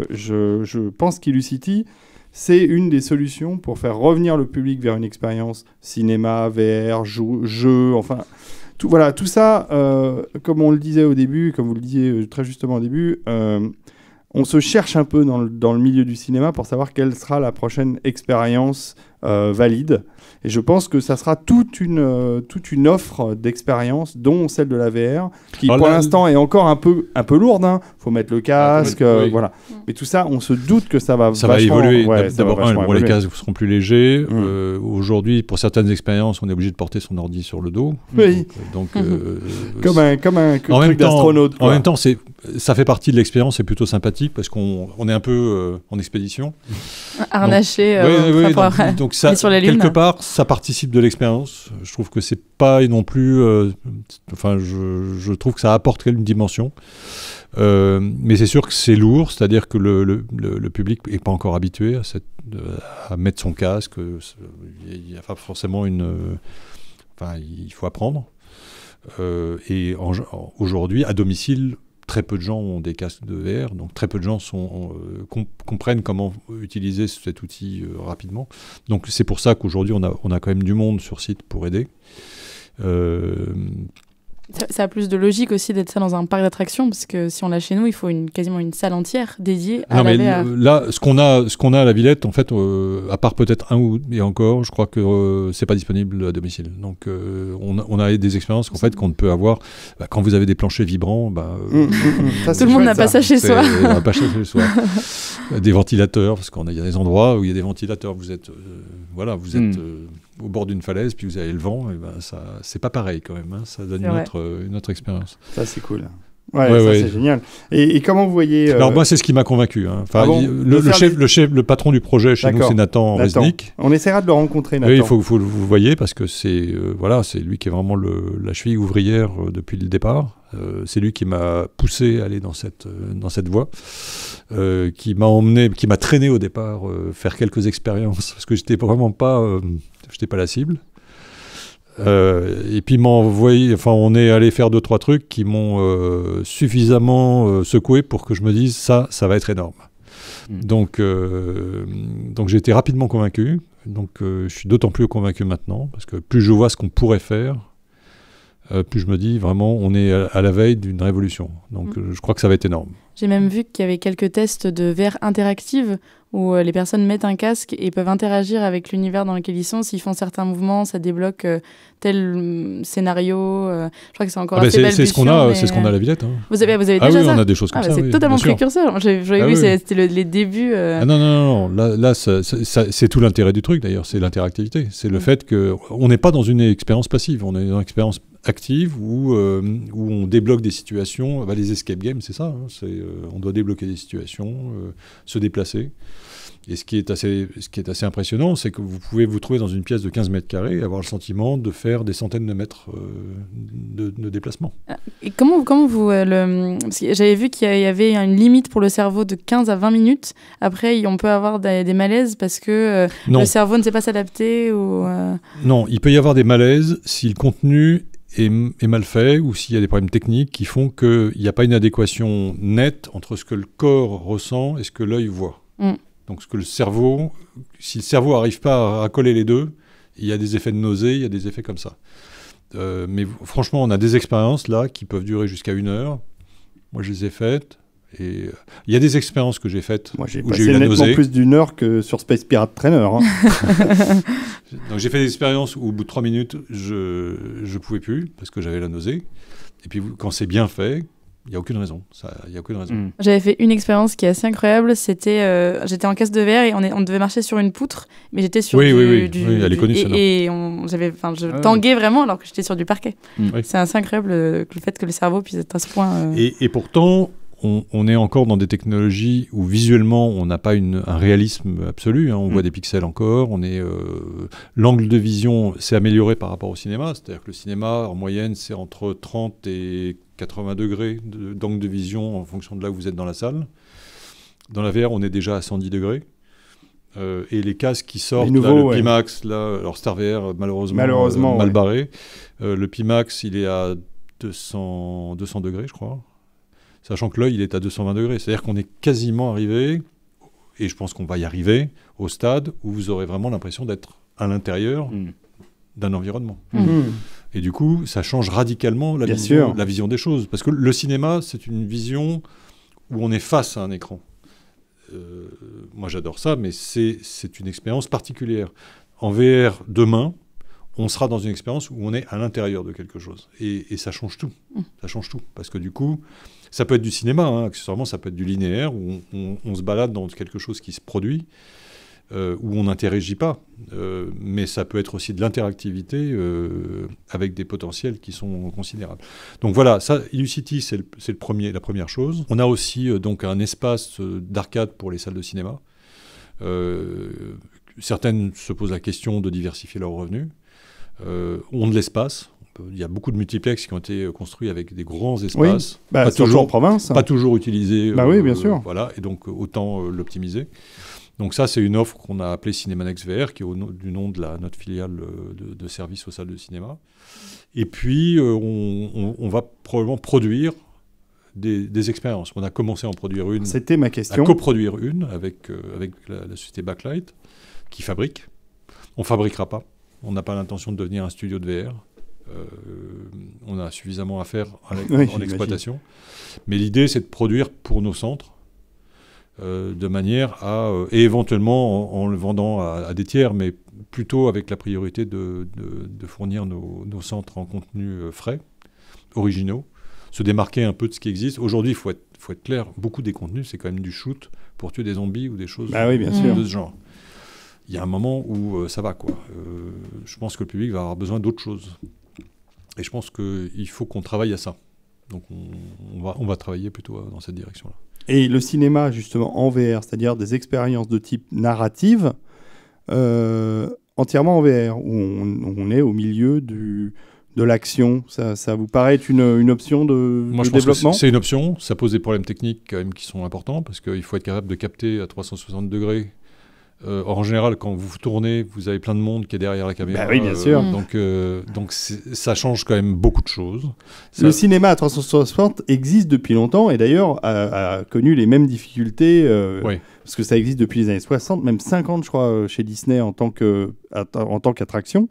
je pense qu'Illucity, c'est une des solutions pour faire revenir le public vers une expérience cinéma, VR, jeu, enfin... Tout ça, comme on le disait au début, comme vous le disiez très justement au début, on se cherche un peu dans le milieu du cinéma pour savoir quelle sera la prochaine expérience valide. Et je pense que ça sera toute une offre d'expérience, dont celle de la VR, qui pour l'instant est encore un peu lourde. Faut mettre le casque, voilà. Mais tout ça, on se doute que ça va évoluer. D'abord, les casques seront plus légers. Aujourd'hui, pour certaines expériences, on est obligé de porter son ordi sur le dos. Oui. Donc, comme un truc d'astronaute. En même temps, ça fait partie de l'expérience, c'est plutôt sympathique parce qu'on est un peu en expédition. Harnaché donc ça, sur la Lune. Quelque part, ça participe de l'expérience. Je trouve que c'est pas non plus... je trouve que ça apporte une dimension. Mais c'est sûr que c'est lourd, c'est-à-dire que le public n'est pas encore habitué à mettre son casque. Il y a pas forcément il faut apprendre. Et aujourd'hui, à domicile, très peu de gens ont des casques de VR, donc très peu de gens comprennent comment utiliser cet outil rapidement. Donc c'est pour ça qu'aujourd'hui, on a quand même du monde sur site pour aider. Ça a plus de logique aussi d'être ça dans un parc d'attractions, parce que si on l'a chez nous, il faut quasiment une salle entière dédiée à la VR. Là, ce qu'on a à la Villette, en fait, à part peut-être et encore, je crois que c'est pas disponible à domicile. Donc, on a des expériences qu'on ne peut avoir. Quand vous avez des planchers vibrants, tout le monde n'a pas ça chez soi. Pas chez soi. Des ventilateurs, parce qu'il y a des endroits où il y a des ventilateurs. Vous êtes au bord d'une falaise, puis vous avez le vent, et ça, c'est pas pareil quand même. Ça donne une autre expérience. Ça, c'est cool. C'est génial. Et comment vous voyez... Alors moi, c'est ce qui m'a convaincu. Le patron du projet chez nous, c'est Nathan Resnick. On essaiera de le rencontrer, Nathan. Oui, il faut que vous le voyez, parce que c'est lui qui est vraiment la cheville ouvrière depuis le départ. C'est lui qui m'a poussé à aller dans cette voie, qui m'a traîné au départ faire quelques expériences, parce que j'étais vraiment pas la cible. Et puis on est allé faire 2-3 trucs qui m'ont suffisamment secoué pour que je me dise ça va être énorme. Donc j'ai été rapidement convaincu. Donc je suis d'autant plus convaincu maintenant, parce que plus je vois ce qu'on pourrait faire, plus je me dis vraiment on est à la veille d'une révolution. Donc je crois que ça va être énorme. J'ai même vu qu'il y avait quelques tests de VR interactive où les personnes mettent un casque et peuvent interagir avec l'univers dans lequel ils sont. S'ils font certains mouvements, ça débloque tel scénario. Je crois que c'est encore assez balbutiant. C'est ce qu'on a à la Villette. Hein. Vous avez déjà oui, ça? on a des choses comme ça. C'est oui, totalement précurseur. J'avais vu, c'était les débuts. Non. Là c'est tout l'intérêt du truc d'ailleurs. C'est l'interactivité. C'est le fait qu'on n'est pas dans une expérience passive. On est dans une expérience active où on débloque des situations. Les escape games, c'est ça. Hein, on doit débloquer des situations, se déplacer. Et ce qui est assez impressionnant, c'est que vous pouvez vous trouver dans une pièce de 15 mètres carrés et avoir le sentiment de faire des centaines de mètres de déplacement. Et comment vous... Parce que j'avais vu qu'il y avait une limite pour le cerveau de 15 à 20 minutes. Après, on peut avoir des malaises parce que le cerveau ne sait pas s'adapter ou... Non, il peut y avoir des malaises si le contenu est mal fait ou s'il y a des problèmes techniques qui font qu'il n'y a pas une adéquation nette entre ce que le corps ressent et ce que l'œil voit. Donc si le cerveau n'arrive pas à coller les deux, il y a des effets de nausée, il y a des effets comme ça. Mais franchement, on a des expériences là qui peuvent durer jusqu'à 1 heure. Moi, je les ai faites. Et il y a des expériences que j'ai faites où j'ai eu la nausée. nettement plus d'1 heure que sur Space Pirate Trainer. Hein. Donc j'ai fait des expériences où au bout de 3 minutes, je pouvais plus parce que j'avais la nausée. Et puis quand c'est bien fait, il n'y a aucune raison. J'avais fait une expérience qui est assez incroyable. C'était, j'étais en casque de verre et on devait marcher sur une poutre, mais j'étais sur oui, elle est connue, et je tanguais vraiment alors que j'étais sur du parquet. C'est assez incroyable le fait que le cerveau puisse être à ce point. Et pourtant, on est encore dans des technologies où visuellement on n'a pas un réalisme absolu. Hein. On voit des pixels encore. L'angle de vision s'est amélioré par rapport au cinéma. C'est-à-dire que le cinéma, en moyenne, c'est entre 30 et 80 degrés d'angle de vision en fonction de là où vous êtes dans la salle. Dans la VR, on est déjà à 110 degrés. Et les casques qui sortent, le Pimax, alors Star VR, malheureusement mal barré. Le Pimax, il est à 200 degrés, je crois. Sachant que l'œil, il est à 220 degrés. C'est-à-dire qu'on est quasiment arrivé, et je pense qu'on va y arriver, au stade où vous aurez vraiment l'impression d'être à l'intérieur d'un environnement. Et du coup, ça change radicalement la vision des choses. Parce que le cinéma, c'est une vision où on est face à un écran. Moi, j'adore ça, mais c'est une expérience particulière. En VR, demain, on sera dans une expérience où on est à l'intérieur de quelque chose. Et ça change tout. Ça change tout. Parce que du coup, ça peut être du cinéma, hein, accessoirement, ça peut être du linéaire, où on se balade dans quelque chose qui se produit, où on n'interagit pas. Mais ça peut être aussi de l'interactivité avec des potentiels qui sont considérables. Donc voilà, ça, Illucity, c'est la première chose. On a aussi donc un espace d'arcade pour les salles de cinéma. Certaines se posent la question de diversifier leurs revenus. Ont de l'espace. Il y a beaucoup de multiplex qui ont été construits avec des grands espaces. Oui, pas toujours en province. Pas toujours utilisés. Oui, bien sûr. Voilà, et donc autant l'optimiser. Donc ça, c'est une offre qu'on a appelée Cinemanex VR, qui est du nom de notre filiale de service aux salles de cinéma. Et puis, on va probablement produire des expériences. On a commencé à en produire une. C'était ma question. À coproduire une avec la société Backlight, qui fabrique. On ne fabriquera pas. On n'a pas l'intention de devenir un studio de VR. On a suffisamment à faire en exploitation. Mais l'idée, c'est de produire pour nos centres, de manière à... et éventuellement en le vendant à des tiers, mais plutôt avec la priorité de fournir nos centres en contenu frais, originaux, se démarquer un peu de ce qui existe. Aujourd'hui, il faut être clair, beaucoup des contenus, c'est quand même du shoot pour tuer des zombies ou des choses de ce genre. Il y a un moment où ça va, quoi. Je pense que le public va avoir besoin d'autre chose. Et je pense qu'il faut qu'on travaille à ça. Donc on va travailler plutôt dans cette direction-là. Et le cinéma, justement, en VR, c'est-à-dire des expériences de type narrative, entièrement en VR, où on est au milieu de l'action. Ça vous paraît être une option de développement ? C'est une option. Ça pose des problèmes techniques quand même qui sont importants, parce qu'il faut être capable de capter à 360 degrés. En général, quand vous tournez, vous avez plein de monde qui est derrière la caméra. Bah oui, bien sûr. Donc ça change quand même beaucoup de choses. Le cinéma à 360 existe depuis longtemps et d'ailleurs a connu les mêmes difficultés parce que ça existe depuis les années 60, même 50, je crois, chez Disney en tant qu'attraction.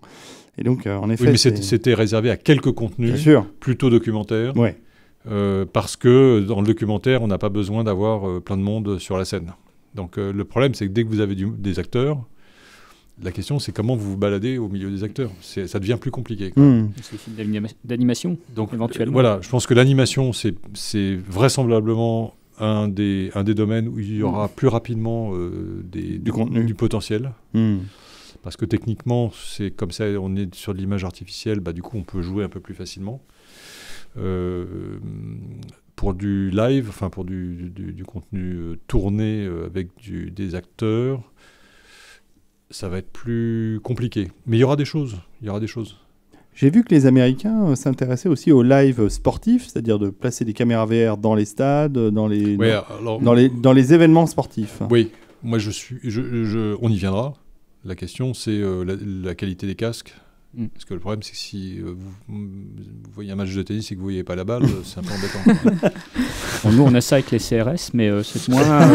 Et donc, en effet, oui, mais c'était réservé à quelques contenus, plutôt documentaires. Ouais. parce que dans le documentaire, on n'a pas besoin d'avoir plein de monde sur la scène. Donc le problème, c'est que dès que vous avez des acteurs, la question, c'est comment vous vous baladez au milieu des acteurs. Ça devient plus compliqué. C'est des films d'animation, donc, éventuellement. Voilà, je pense que l'animation, c'est vraisemblablement un des domaines où il y aura plus rapidement du potentiel. Parce que techniquement, c'est comme ça, on est sur de l'image artificielle, du coup, on peut jouer un peu plus facilement. Pour du live, enfin pour du contenu tourné avec des acteurs, ça va être plus compliqué. Mais il y aura des choses. J'ai vu que les Américains s'intéressaient aussi au live sportif, c'est-à-dire de placer des caméras VR dans les stades, dans les événements sportifs. Oui, moi on y viendra. La question, c'est la qualité des casques. Parce que le problème, c'est que si vous voyez un match de tennis et que vous ne voyez pas la balle, c'est un peu embêtant. Bon, nous, on a ça avec les CRS, mais c'est moins...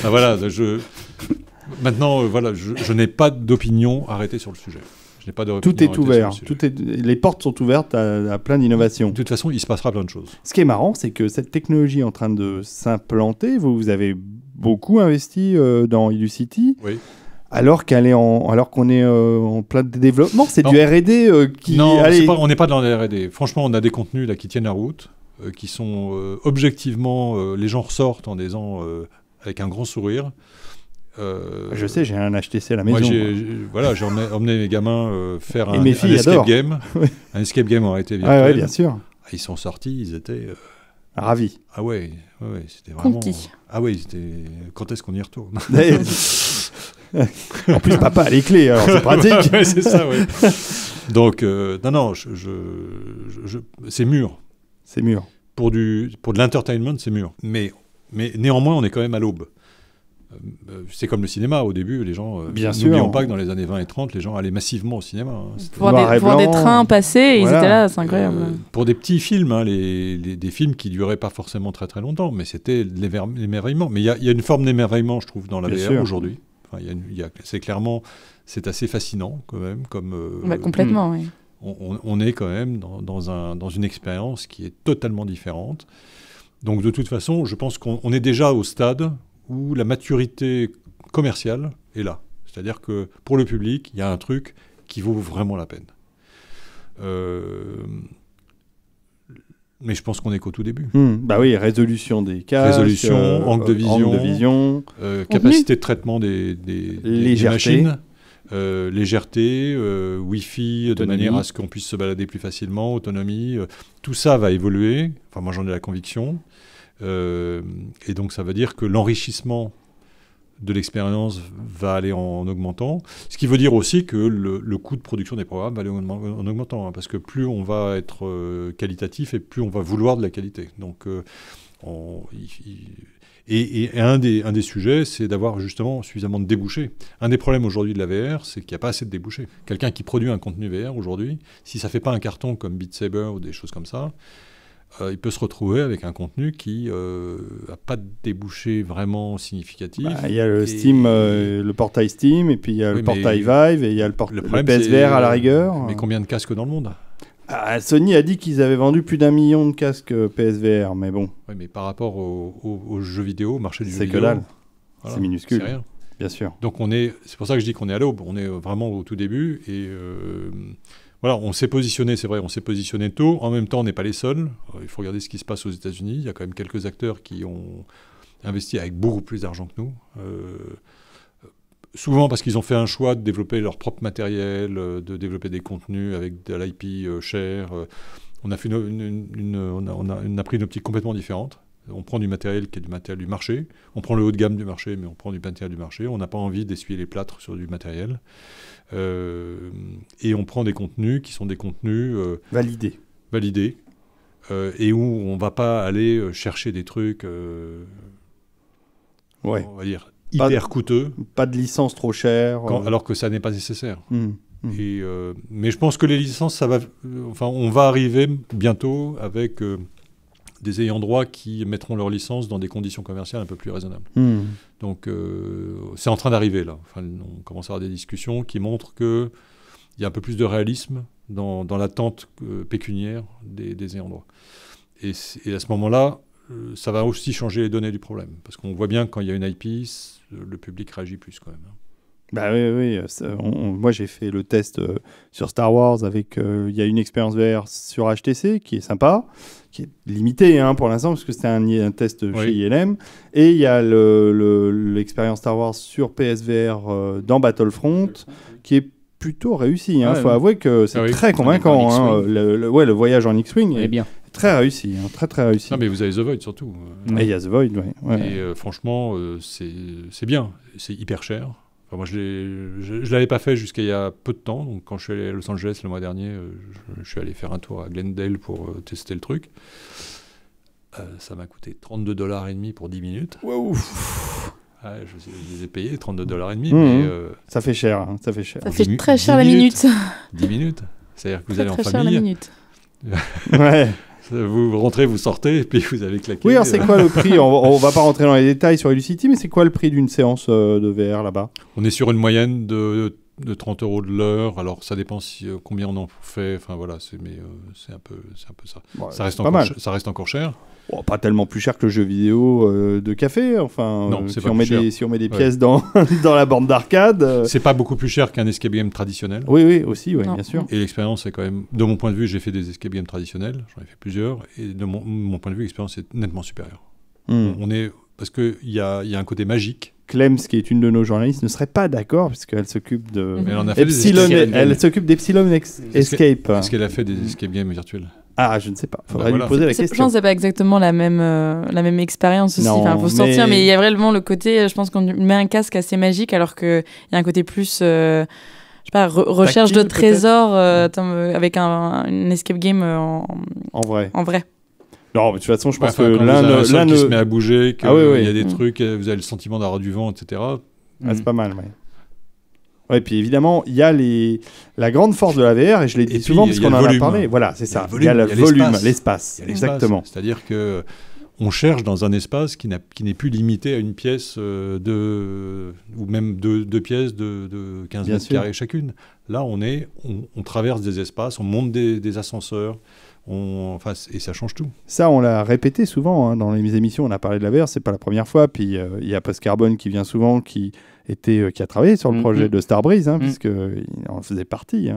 voilà, maintenant, je n'ai pas d'opinion arrêtée sur le sujet. Tout est ouvert. Les portes sont ouvertes à plein d'innovations. De toute façon, il se passera plein de choses. Ce qui est marrant, c'est que cette technologie est en train de s'implanter. Vous avez beaucoup investi dans Illucity. Oui. Alors qu'on est en plein développement, c'est du R&D qui... Non, on n'est pas dans le R&D. Franchement, on a des contenus là, qui tiennent la route, qui sont objectivement... les gens ressortent en disant avec un grand sourire. Je sais, j'ai un HTC à la maison. Moi, j'ai emmené mes gamins faire un escape game. Un escape game en réalité virtuelle. Ah ouais, bien sûr. Ils sont sortis, ils étaient... ravis. Ah ouais, c'était vraiment... Conquis. Ah ouais, c'était... Quand est-ce qu'on y retourne? En plus, papa a les clés, alors c'est pratique. Ouais, c'est ça, oui. Donc, non, c'est mûr. C'est mûr. Pour de l'entertainment, c'est mûr. Mais néanmoins, on est quand même à l'aube. C'est comme le cinéma, au début, les gens... N'oublions pas que dans les années 20 et 30, les gens allaient massivement au cinéma. Voir des trains passer, ils étaient là, c'est incroyable. Pour des petits films, des films qui duraient pas forcément très très longtemps, mais c'était l'émerveillement. Mais il y a une forme d'émerveillement, je trouve, dans la VR aujourd'hui. C'est clairement, c'est assez fascinant quand même. Complètement, oui. On est quand même dans une expérience qui est totalement différente. Donc de toute façon, je pense qu'on est déjà au stade où la maturité commerciale est là. C'est-à-dire que pour le public, il y a un truc qui vaut vraiment la peine. Mais je pense qu'on est qu'au tout début. Bah oui, résolution des casques, angle de vision, capacité de traitement des machines, légèreté, Wi-Fi, autonomie, de manière à ce qu'on puisse se balader plus facilement, autonomie. Tout ça va évoluer. Enfin, moi, j'en ai la conviction. Et donc, ça veut dire que l'enrichissement de l'expérience va aller en augmentant. Ce qui veut dire aussi que le coût de production des programmes va aller en augmentant. Parce que plus on va être qualitatif et plus on va vouloir de la qualité. Donc, un des sujets, c'est d'avoir justement suffisamment de débouchés. Un des problèmes aujourd'hui de la VR, c'est qu'il n'y a pas assez de débouchés. Quelqu'un qui produit un contenu VR aujourd'hui, si ça ne fait pas un carton comme Beat Saber ou des choses comme ça, il peut se retrouver avec un contenu qui n'a pas de débouché vraiment significatif. Il y a le Steam, le portail Steam, et puis il y a le portail Vive, et il y a le PSVR à la rigueur. Mais combien de casques dans le monde? Sony a dit qu'ils avaient vendu plus d'1 million de casques PSVR, mais bon. Oui, mais par rapport aux jeux vidéo, au marché du jeu vidéo... C'est que dalle. Voilà, c'est minuscule. C'est rien. Bien sûr. Donc c'est pour ça que je dis qu'on est à l'aube. On est vraiment au tout début, et... Voilà, on s'est positionné, c'est vrai, on s'est positionné tôt. En même temps, on n'est pas les seuls. Il faut regarder ce qui se passe aux États-Unis. Il y a quand même quelques acteurs qui ont investi avec beaucoup plus d'argent que nous. Souvent parce qu'ils ont fait un choix de développer leur propre matériel, de développer des contenus avec de l'IP cher. On a pris une optique complètement différente. On prend du matériel qui est du matériel du marché. On prend le haut de gamme du marché, mais on prend du matériel du marché. On n'a pas envie d'essuyer les plâtres sur du matériel. Et on prend des contenus qui sont des contenus validés. Et où on ne va pas aller chercher des trucs on va dire hyper coûteux. Pas de licence trop chère. Alors que ça n'est pas nécessaire. Mais je pense que les licences, on va arriver bientôt avec des ayants droit qui mettront leur licence dans des conditions commerciales un peu plus raisonnables. Donc c'est en train d'arriver là. On commence à avoir des discussions qui montrent qu'il y a un peu plus de réalisme dans l'attente pécuniaire des ayants droit. Et à ce moment-là, ça va aussi changer les données du problème. Parce qu'on voit bien que quand il y a une IP, le public réagit plus quand même. Bah oui. Moi, j'ai fait le test sur Star Wars avec... Il y a une expérience VR sur HTC qui est sympa, qui est limitée pour l'instant, parce que c'était un test chez ILM. Et il y a l'expérience Star Wars sur PSVR dans Battlefront, qui est plutôt réussi. Il faut avouer que c'est très convaincant. Le voyage en X-Wing est bien. Très réussi, très réussi. Non, mais vous avez The Void surtout. Et il y a The Void, oui. Et franchement, c'est bien. C'est hyper cher. Enfin, moi, je ne l'avais pas fait jusqu'à il y a peu de temps. Donc, quand je suis allé à Los Angeles le mois dernier, je suis allé faire un tour à Glendale pour tester le truc. Ça m'a coûté $32,50 pour 10 minutes. Wow. Je les ai payés $32,50. Mais ça fait cher. Ça fait très cher la minute. 10 minutes. C'est-à-dire que vous allez en famille. Très cher la minute. Ouais. Vous rentrez, vous sortez, et puis vous avez claqué. Oui, alors c'est quoi le prix ? On va pas rentrer dans les détails sur Elucity, mais c'est quoi le prix d'une séance de VR là-bas ? On est sur une moyenne de 30 € de l'heure. Alors ça dépend combien on en fait. Enfin voilà, c'est un peu ça. Bon, ça reste encore cher. Bon, pas tellement plus cher que le jeu vidéo de café. Enfin, non, si on met des pièces dans la borne d'arcade. C'est pas beaucoup plus cher qu'un escape game traditionnel. Oui, aussi, bien sûr. Et l'expérience est quand même, de mon point de vue, j'ai fait des escape games traditionnels, j'en ai fait plusieurs, et de mon point de vue, l'expérience est nettement supérieure. Parce qu'il y a un côté magique. Clems, qui est une de nos journalistes, ne serait pas d'accord puisqu'elle s'occupe de elle s'occupe d'Epsilon Escape. Est-ce qu'elle a fait des escape games virtuels ? Ah, je ne sais pas. Faudrait lui poser la question. Je pense que c'est pas exactement la même expérience aussi. Il faut sortir, mais il y a vraiment le côté. Je pense qu'on met un casque assez magique, alors qu'il y a un côté plus. Je sais pas, recherche de trésors avec un escape game en vrai. Non, mais de toute façon, je pense que l'un qui se met à bouger, qu'il y a des trucs, vous avez le sentiment d'avoir du vent, etc. C'est pas mal, et puis évidemment, il y a la grande force de la VR, et je l'ai dit souvent parce qu'on en a parlé. Voilà, c'est ça. Il y a le volume, l'espace. Exactement. C'est-à-dire que on cherche dans un espace qui n'est plus limité à une pièce ou même deux pièces de 15 mètres carrés chacune. Là, on traverse des espaces, on monte des ascenseurs. Et ça change tout. Ça, on l'a répété souvent dans les émissions. On a parlé de la VR, c'est pas la première fois. Puis il y a Post Carbone qui vient souvent, qui a travaillé sur le projet de Starbreeze, puisqu'il en faisait partie,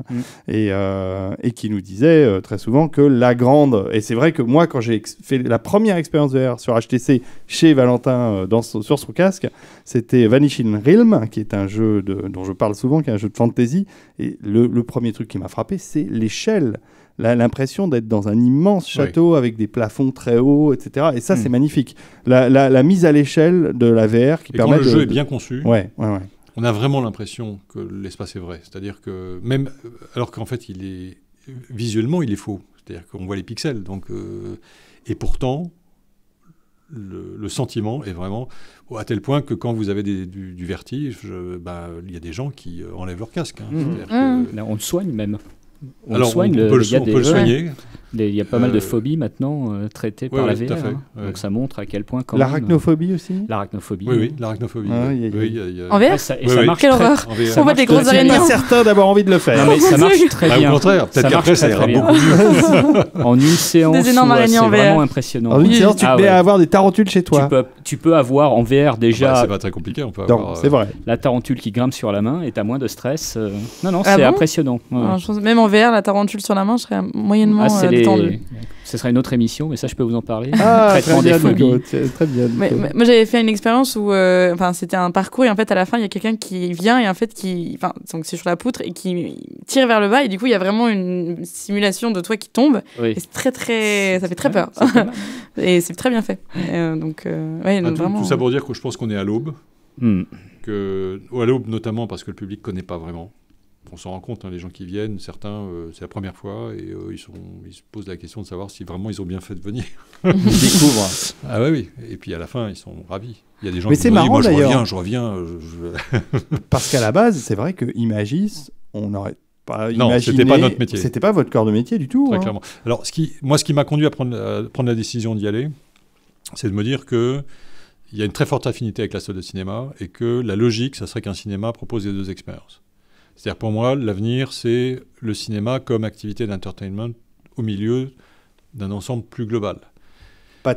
et qui nous disait très souvent que la grande. Et c'est vrai que moi, quand j'ai fait la première expérience de VR sur HTC chez Valentin sur son casque, c'était Vanishing Realm, qui est un jeu dont je parle souvent, qui est un jeu de fantasy. Et le premier truc qui m'a frappé, c'est l'échelle. L'impression d'être dans un immense château avec des plafonds très hauts, etc. Et ça, c'est magnifique. La mise à l'échelle de la VR qui permet quand le jeu est bien conçu, on a vraiment l'impression que l'espace est vrai. C'est-à-dire que même, alors qu'en fait, visuellement, il est faux. C'est-à-dire qu'on voit les pixels. Et pourtant, le sentiment est vraiment à tel point que quand vous avez du vertige, il y a des gens qui enlèvent leur casque. On le soigne même. On peut le soigner. Il y a pas mal de phobies maintenant traitées par la VR. Donc ça montre à quel point. L'arachnophobie aussi. L'arachnophobie. Oui, l'arachnophobie. En VR, ça marche. Quelle horreur. On voit des grosses araignées. Je suis pas certain d'avoir envie de le faire. Non, mais ça marche très bien. Au contraire, peut-être qu'après ça ira beaucoup mieux. En une séance, des énormes araignées en VR. C'est vraiment impressionnant. En une séance, tu te mets à avoir des tarentules chez toi. Tu peux avoir en VR déjà. C'est pas très compliqué. On peut avoir. C'est vrai. La tarentule qui grimpe sur la main et t'as moins de stress. Non, c'est impressionnant. Même en VR, la tarentule sur la main, je serais moyennement détendu. Ce serait une autre émission, mais ça, je peux vous en parler. Traitement des phobies. Très bien. Moi, j'avais fait une expérience où, c'était un parcours et en fait, à la fin, il y a quelqu'un qui vient et en fait, donc c'est sur la poutre et qui tire vers le bas et du coup, il y a vraiment une simulation de toi qui tombe. Oui. Et c'est ça fait très peur. Et c'est très bien fait. Tout ça pour dire que je pense qu'on est à l'aube. À l'aube, notamment parce que le public ne connaît pas vraiment. On s'en rend compte, les gens qui viennent, certains, c'est la première fois et ils se posent la question de savoir si vraiment ils ont bien fait de venir. Ils découvrent. Ah oui. Et puis à la fin, ils sont ravis. Il y a des gens qui me disent, moi je reviens. Parce qu'à la base, c'est vrai que Imagis, on n'aurait pas imaginé... Non, c'était pas notre métier. C'était pas votre corps de métier du tout. Très clairement. Alors, ce qui m'a conduit à prendre la décision d'y aller, c'est de me dire que il y a une très forte affinité avec la salle de cinéma et que la logique, ça serait qu'un cinéma propose les deux expériences. C'est-à-dire pour moi, l'avenir, c'est le cinéma comme activité d'entertainment au milieu d'un ensemble plus global.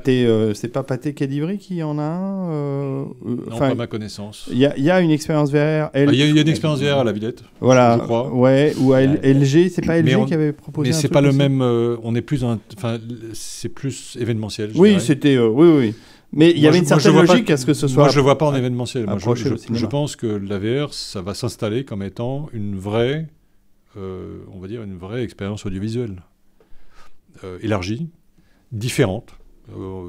c'est pas Pathé Cadivry qui en a un Non, pas ma connaissance. Il y a une expérience VR. Il y a une expérience VR à la Villette, voilà, je crois. Ouais, ou à LG, c'est pas LG qui avait proposé mais un c'est truc pas le aussi même. On est plus c'est plus événementiel. Oui, dirais. c'était oui. Mais il y avait une certaine logique à ce que ce soit. Moi, je le vois pas en événementiel. Moi, je pense que la VR, ça va s'installer comme étant une vraie, on va dire, une vraie expérience audiovisuelle élargie, différente.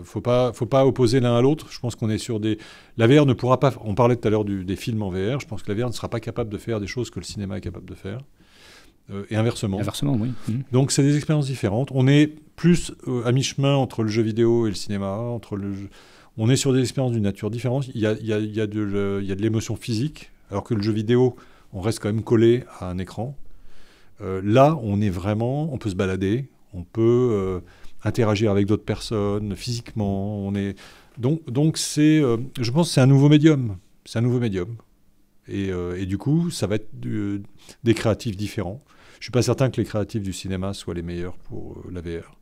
Faut pas opposer l'un à l'autre. Je pense qu'on est sur des. La VR ne pourra pas. On parlait tout à l'heure des films en VR. Je pense que la VR ne sera pas capable de faire des choses que le cinéma est capable de faire. Et inversement. Inversement, oui. Donc c'est des expériences différentes. On est plus à mi-chemin entre le jeu vidéo et le cinéma. On est sur des expériences d'une nature différente. Il y a de l'émotion physique, alors que le jeu vidéo, on reste quand même collé à un écran. Là, on peut se balader, on peut interagir avec d'autres personnes physiquement. Donc c'est, je pense que c'est un nouveau médium. C'est un nouveau médium. Et du coup, ça va être des créatifs différents. Je ne suis pas certain que les créatifs du cinéma soient les meilleurs pour la VR.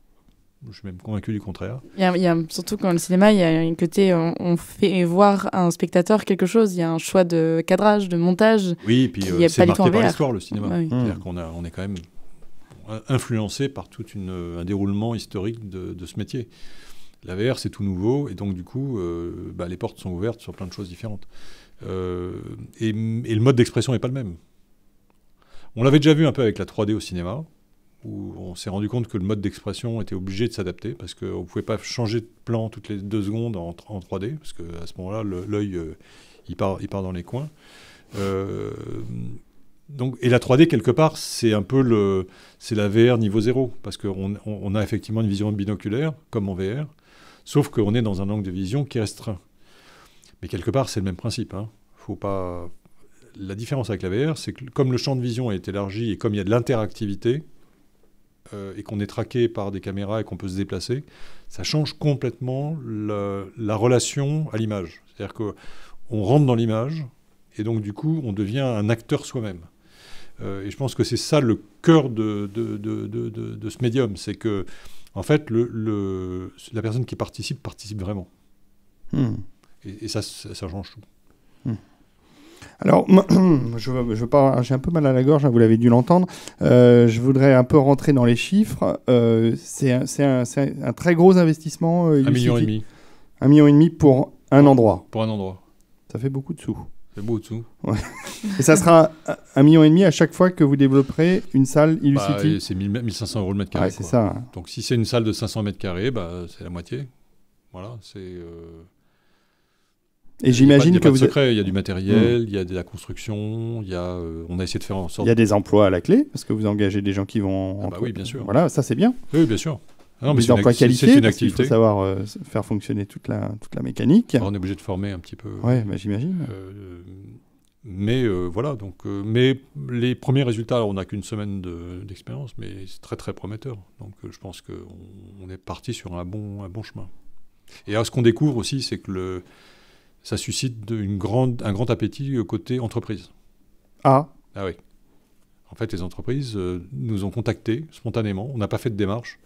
Je suis même convaincu du contraire. Il y a, surtout quand le cinéma, il y a un côté, on fait voir à un spectateur quelque chose. Il y a un choix de cadrage, de montage. Oui, et puis c'est marqué par l'histoire, le cinéma. Oui. C'est-à-dire qu'on est quand même influencé par tout un déroulement historique de ce métier. La VR, c'est tout nouveau, et donc du coup, les portes sont ouvertes sur plein de choses différentes. Et le mode d'expression n'est pas le même. On l'avait déjà vu un peu avec la 3D au cinéma, où on s'est rendu compte que le mode d'expression était obligé de s'adapter, parce qu'on ne pouvait pas changer de plan toutes les 2 secondes en 3D, parce qu'à ce moment-là, l'œil, il part dans les coins. Et la 3D, quelque part, c'est un peu c'est la VR niveau 0, parce qu'on a effectivement une vision binoculaire, comme en VR, sauf qu'on est dans un angle de vision qui est restreint. Mais quelque part, c'est le même principe. Faut pas... La différence avec la VR, c'est que comme le champ de vision est élargi et comme il y a de l'interactivité, et qu'on est traqué par des caméras et qu'on peut se déplacer, ça change complètement la relation à l'image. C'est-à-dire qu'on rentre dans l'image, et donc du coup, on devient un acteur soi-même. Et je pense que c'est ça le cœur de ce médium, c'est que, en fait, la personne qui participe vraiment. Et ça change tout. Alors, j'ai un peu mal à la gorge, vous l'avez dû l'entendre. Je voudrais un peu rentrer dans les chiffres. C'est un très gros investissement. 1,5 million. 1,5 million pour un endroit. Pour un endroit. Ça fait beaucoup de sous. C'est beau de sous. Ouais. Et ça sera 1,5 million à chaque fois que vous développerez une salle Illucity. C'est 1 500 € le mètre carré. Ouais, c'est ça. Hein. Donc si c'est une salle de 500 mètres carrés, c'est la moitié. Voilà, c'est... Et j'imagine que vous... Il y a du matériel, il y a de la construction, on a essayé de faire en sorte... Il y a des emplois à la clé, parce que vous engagez des gens qui vont... oui, bien sûr. Voilà, ça c'est bien. Oui, bien sûr. Non, mais des emplois qualifiés, parce qu'il faut savoir faire fonctionner toute la mécanique. Alors, on est obligé de former un petit peu. Oui, j'imagine. Voilà, donc... mais les premiers résultats, on n'a qu'une semaine d'expérience, mais c'est très très prometteur. Donc je pense qu'on est parti sur un bon chemin. Et alors, ce qu'on découvre aussi, c'est que ça suscite un grand appétit côté entreprise. Ah oui. En fait, les entreprises nous ont contactés spontanément. On n'a pas fait de démarche.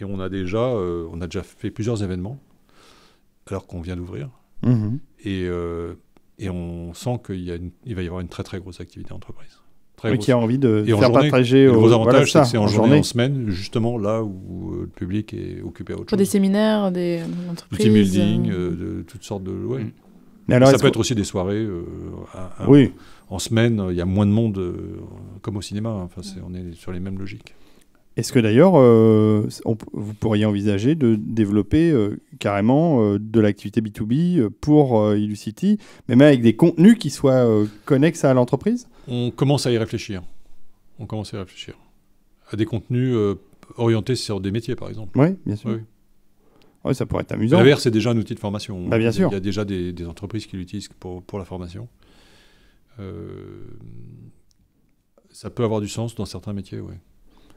Et on a déjà fait plusieurs événements, alors qu'on vient d'ouvrir. Mmh. Et on sent qu'il va y avoir une très très grosse activité entreprise. Qui a envie de faire partager au... Le gros avantage, c'est que c'est en journée, en semaine, justement là où le public est occupé à autre chose. Pour des séminaires, des entreprises. Du team building, de toutes sortes de... Ouais. Mais alors, ça peut être aussi des soirées. Oui. En semaine, il y a moins de monde, comme au cinéma. Enfin, on est sur les mêmes logiques. Est-ce que d'ailleurs, vous pourriez envisager de développer carrément de l'activité B2B pour Illucity, mais même avec des contenus qui soient connexes à l'entreprise ? On commence à y réfléchir. À des contenus orientés sur des métiers, par exemple. Oui, bien sûr. Oui, ça pourrait être amusant. La VR, c'est déjà un outil de formation. Bien sûr. Il y a déjà des entreprises qui l'utilisent pour la formation. Ça peut avoir du sens dans certains métiers, oui.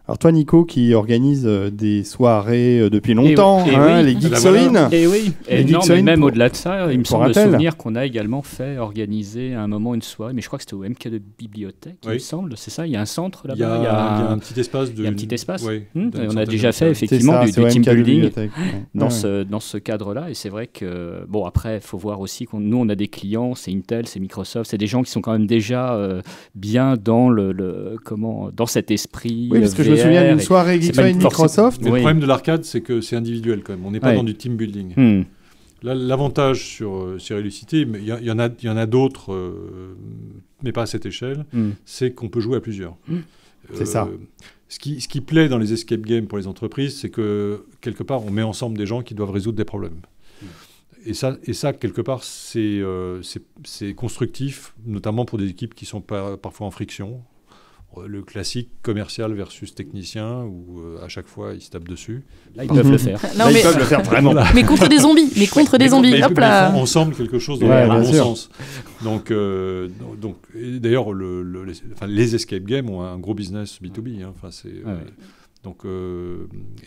Alors toi, Nico, qui organise des soirées depuis longtemps, les Geeksoïnes. Et oui, mais même pour, au-delà de ça, il me semble Intel. souvenir qu'on a également organiser à un moment une soirée, mais je crois que c'était au MK de Bibliothèque, il me semble, c'est ça, il y a un centre là-bas. Il y a un petit espace. Il y a un petit espace. Oui, on a déjà fait effectivement du team building dans ce cadre-là, et c'est vrai que, bon, après, il faut voir aussi que nous, on a des clients, c'est Intel, c'est Microsoft, c'est des gens qui sont quand même déjà bien dans dans cet esprit. Oui, parce que je me souviens d'une soirée Geeksoïne Microsoft. Mais le problème de l'arcade, c'est que c'est individuel quand même. On n'est pas dans du team building. Là, l'avantage sur Hellucity, mais il y en a d'autres, mais pas à cette échelle, c'est qu'on peut jouer à plusieurs. C'est ça. Ce qui plaît dans les escape games pour les entreprises, c'est que quelque part, on met ensemble des gens qui doivent résoudre des problèmes. Et ça, quelque part, c'est constructif, notamment pour des équipes qui sont parfois en friction. Le classique commercial versus technicien, où à chaque fois, ils se tapent dessus. Là, ils peuvent le faire. Non, ils peuvent le faire vraiment. Mais contre des zombies. Hop là. Ils font ensemble quelque chose dans le bon sens. Donc d'ailleurs, les escape games ont un gros business B2B.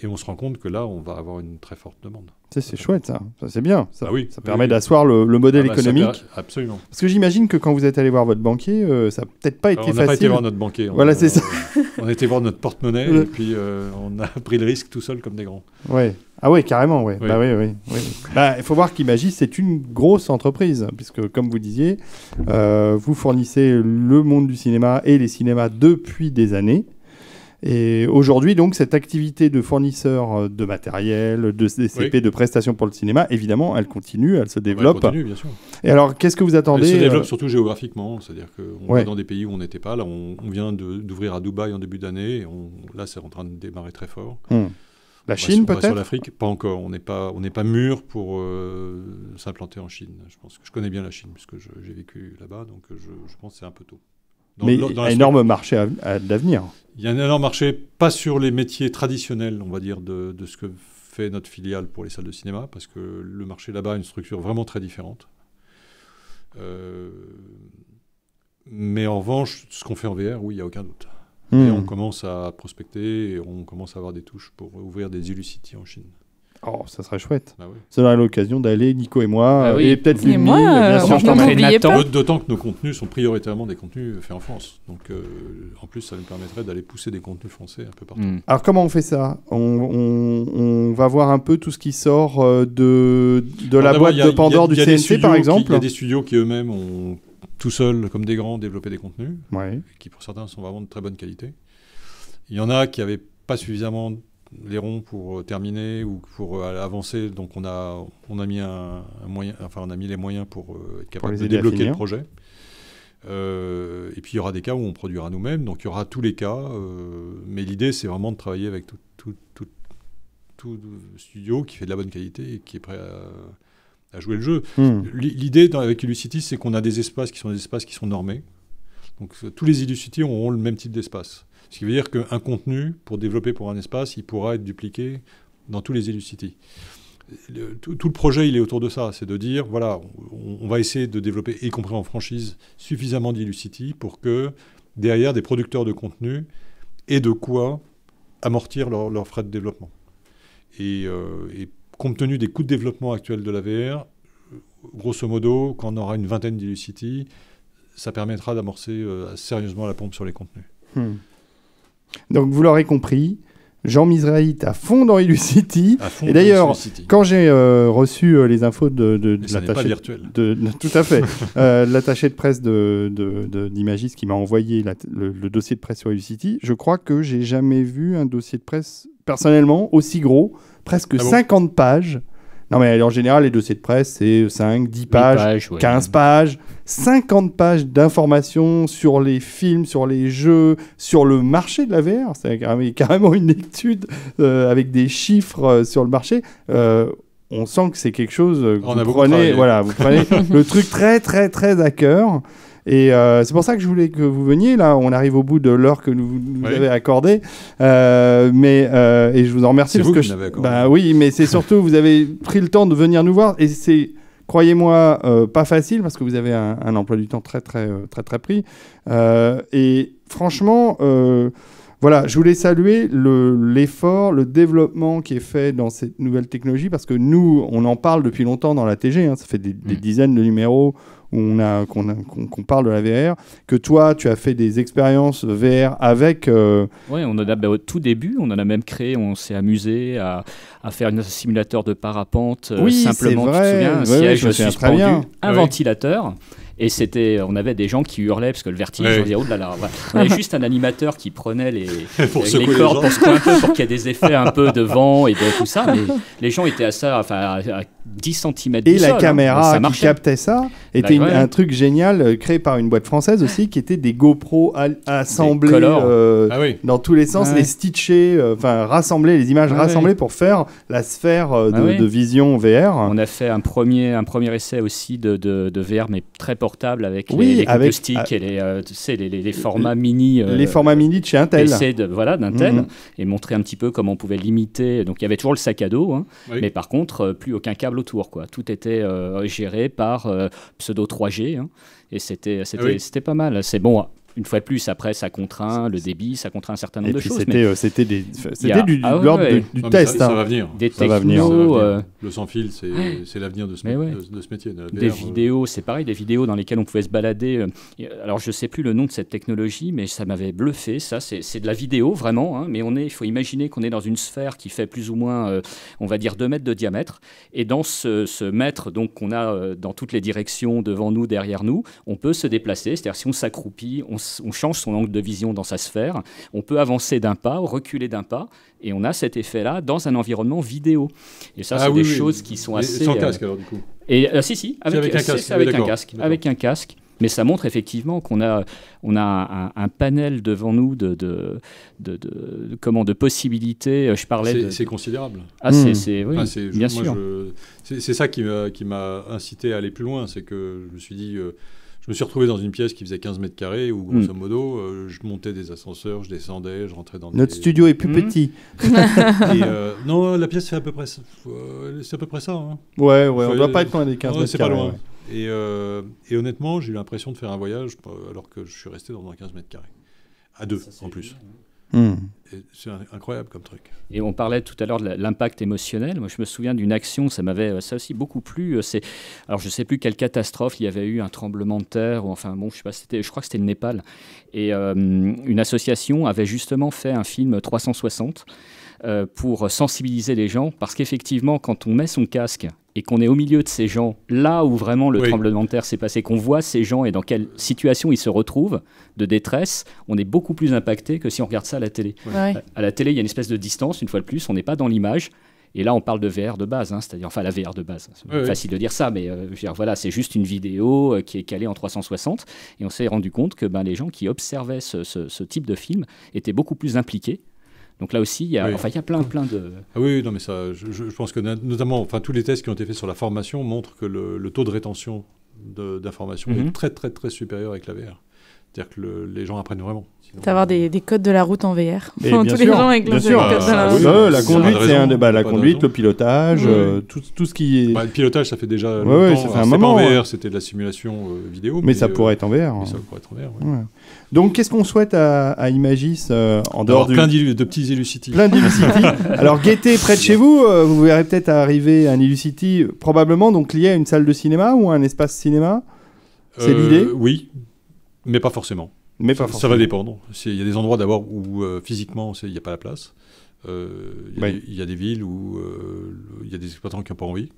Et on se rend compte que là, on va avoir une très forte demande. C'est chouette, ça c'est bien. Ça permet d'asseoir le modèle économique. Absolument. Parce que j'imagine que quand vous êtes allé voir votre banquier, ça n'a peut-être pas été facile. On n'a pas été voir notre banquier. Voilà, c'est ça. On a été voir notre porte-monnaie et puis on a pris le risque tout seul comme des grands. Ouais. Ah ouais, carrément, ouais. Oui. Bah oui. Il faut voir qu'Imagis, c'est une grosse entreprise, puisque comme vous disiez, vous fournissez le monde du cinéma et les cinémas depuis des années. Et aujourd'hui, donc, cette activité de fournisseur de matériel, de DCP, de prestations pour le cinéma, évidemment, elle continue, elle se développe. Elle continue, bien sûr. Et alors, qu'est-ce que vous attendez ? Elle se développe surtout géographiquement, c'est-à-dire qu'on va dans des pays où on n'était pas. Là, on vient d'ouvrir à Dubaï en début d'année, et là, c'est en train de démarrer très fort. La Chine, peut-être ? Sur l'Afrique, pas encore. On n'est pas mûr pour s'implanter en Chine. Je pense que je connais bien la Chine, puisque j'ai vécu là-bas, donc je pense que c'est un peu tôt. Mais il y a un énorme marché d'avenir. Il y a un énorme marché, pas sur les métiers traditionnels, on va dire, de ce que fait notre filiale pour les salles de cinéma, parce que le marché là-bas a une structure vraiment très différente. Mais en revanche, ce qu'on fait en VR, oui, il n'y a aucun doute. Et on commence à prospecter, et on commence à avoir des touches pour ouvrir des Hellucity en Chine. Oh, ça serait chouette. Bah oui. Ça aurait l'occasion d'aller, Nico et moi, et peut-être Mimi, bien sûr. D'autant que nos contenus sont prioritairement des contenus faits en France. Donc, en plus, ça nous permettrait d'aller pousser des contenus français un peu partout. Alors, comment on fait ça ? On va voir un peu tout ce qui sort de la boîte de Pandore du CNC, par exemple. Il y a des studios qui eux-mêmes ont tout seuls, comme des grands, développé des contenus, qui pour certains sont vraiment de très bonne qualité. Il y en a qui n'avaient pas suffisamment les ronds pour terminer ou pour avancer, donc on a mis on a mis les moyens pour être capable de débloquer le projet. Et puis il y aura des cas où on produira nous-mêmes, donc il y aura tous les cas, mais l'idée c'est vraiment de travailler avec tout studio qui fait de la bonne qualité et qui est prêt à jouer le jeu. L'idée avec Hellucity, c'est qu'on a des espaces qui sont normés, donc tous les Hellucity auront le même type d'espace. Ce qui veut dire qu'un contenu, pour développer pour un espace, il pourra être dupliqué dans tous les Hellucity. Tout le projet, il est autour de ça. C'est de dire, voilà, on va essayer de développer, y compris en franchise, suffisamment d'Hellucity pour que, derrière, des producteurs de contenu aient de quoi amortir leurs frais de développement. Et compte tenu des coûts de développement actuels de la VR, grosso modo, quand on aura une vingtaine d'Hellucity, ça permettra d'amorcer sérieusement la pompe sur les contenus. Donc, vous l'aurez compris, Jean Misrahi est à fond dans Hellucity. Et d'ailleurs, quand j'ai reçu les infos de l'attaché... Tout à fait. L'attaché de presse d'Imagis qui m'a envoyé le dossier de presse sur Hellucity, je crois que j'ai jamais vu un dossier de presse, personnellement, aussi gros, presque 50 pages. Non, mais en général, les dossiers de presse, c'est 5, 10 pages, 15 pages, 50 pages d'informations sur les films, sur les jeux, sur le marché de la VR. C'est carrément une étude avec des chiffres sur le marché. On sent que c'est quelque chose que vous prenez le truc très, très, très à cœur. Et c'est pour ça que je voulais que vous veniez. Là, on arrive au bout de l'heure que nous avez accordée. Et je vous en remercie. Oui, mais c'est surtout, vous avez pris le temps de venir nous voir. Et c'est, croyez-moi, pas facile parce que vous avez un emploi du temps très, très, très, très pris. Et franchement, Voilà, je voulais saluer l'effort, le développement qui est fait dans cette nouvelle technologie, parce que nous, on en parle depuis longtemps dans la TG, hein, ça fait des dizaines de numéros où qu'on parle de la VR, que toi, tu as fait des expériences VR avec... Oui, on en a, au tout début, on en a même créé, on s'est amusé à faire un simulateur de parapente, simplement, c'est vrai. Tu te souviens, un siège suspendu, un ventilateur. Et on avait des gens qui hurlaient parce que le vertige, on disait, oh là là. On avait juste un animateur qui prenait les cordes pour secouer un peu, pour qu'il y ait des effets un peu de vent et de tout ça. Mais les gens étaient à 10 cm du sol. Et la caméra qui captait ça était un truc génial, créé par une boîte française aussi, qui était des GoPro assemblés dans tous les sens, les stitchés, rassembler les images rassemblées pour faire la sphère de vision VR. On a fait un premier essai aussi de VR, mais très portable avec les sticks et les formats mini. Les formats mini de chez Intel. d'Intel, et montrer un petit peu comment on pouvait limiter. Donc il y avait toujours le sac à dos, mais par contre, plus aucun câble autour, quoi. Tout était géré par pseudo 3G, et c'était pas mal. C'est bon. Une fois de plus, après, ça contraint le débit, ça contraint un certain nombre de choses. C'était de l'ordre du test. Ça va venir. Des technos. Le sans-fil, c'est l'avenir de ce métier. De la VR, des vidéos, c'est pareil, des vidéos dans lesquelles on pouvait se balader. Alors, je ne sais plus le nom de cette technologie, mais ça m'avait bluffé. Ça, c'est de la vidéo, vraiment. Mais il faut imaginer qu'on est dans une sphère qui fait plus ou moins, on va dire, 2 mètres de diamètre. Et dans ce mètre donc, qu'on a dans toutes les directions, devant nous, derrière nous, on peut se déplacer. C'est-à-dire, si on s'accroupit, on change son angle de vision dans sa sphère, on peut avancer d'un pas, reculer d'un pas, et on a cet effet-là dans un environnement vidéo. Et ça, c'est des choses qui sont assez... Sans casque, alors, du coup. Et si, avec un casque. Mais ça montre effectivement qu'on a un panel devant nous de possibilités. Je parlais c'est considérable. Bien sûr. C'est ça qui m'a incité à aller plus loin. C'est que je me suis dit... Je me suis retrouvé dans une pièce qui faisait 15 mètres carrés où, grosso modo, je montais des ascenseurs, je descendais, je rentrais dans Notre studio est plus petit. Non, la pièce, c'est à peu près ça. C'est à peu près ça. Hein. Ouais, on ne doit pas être loin des 15 mètres carrés. C'est pas loin. Ouais. Et honnêtement, j'ai eu l'impression de faire un voyage alors que je suis resté dans un 15 mètres carrés. À 2, en plus. C'est incroyable comme truc. Et on parlait tout à l'heure de l'impact émotionnel. Moi, je me souviens d'une action, ça m'avait ça aussi beaucoup plu. Alors, je ne sais plus quelle catastrophe, il y avait eu un tremblement de terre, ou enfin, bon, je crois que c'était le Népal. Et une association avait justement fait un film 360 pour sensibiliser les gens, parce qu'effectivement, quand on met son casque et qu'on est au milieu de ces gens, là où vraiment le tremblement de terre s'est passé, qu'on voit ces gens et dans quelle situation ils se retrouvent de détresse, on est beaucoup plus impacté que si on regarde ça à la télé. À la télé, il y a une espèce de distance, une fois de plus, on n'est pas dans l'image. Et là, on parle de VR de base, c'est-à-dire, enfin, la VR de base. C'est facile de dire ça, mais c'est juste une vidéo qui est calée en 360. Et on s'est rendu compte que les gens qui observaient ce type de film étaient beaucoup plus impliqués. Donc là aussi, il y a plein de... Ah oui, non, mais ça, je pense que notamment, tous les tests qui ont été faits sur la formation montrent que le taux de rétention d'informations est très, très, très supérieur avec la VR. C'est-à-dire que les gens apprennent vraiment. D'avoir des codes de la route en VR. Et tous les gens avec le code de la route. La conduite, c'est la conduite, le pilotage, tout ce qui est... le pilotage, ça fait déjà longtemps. Ça fait un moment. Pas en VR, c'était de la simulation vidéo. Mais ça pourrait être en VR. Ça pourrait être en VR, Donc, qu'est-ce qu'on souhaite à Imagis en dehors plein de petits Illucity. Plein d'Illucity. Alors, Gaieté, près de chez vous, vous verrez peut-être arriver un Illucity, probablement donc lié à une salle de cinéma ou à un espace cinéma. C'est l'idée ? Oui, mais pas forcément. Ça va dépendre. Il y a des endroits d'abord où physiquement il n'y a pas la place. Il y a des villes où il y a des exploitants qui n'ont pas envie.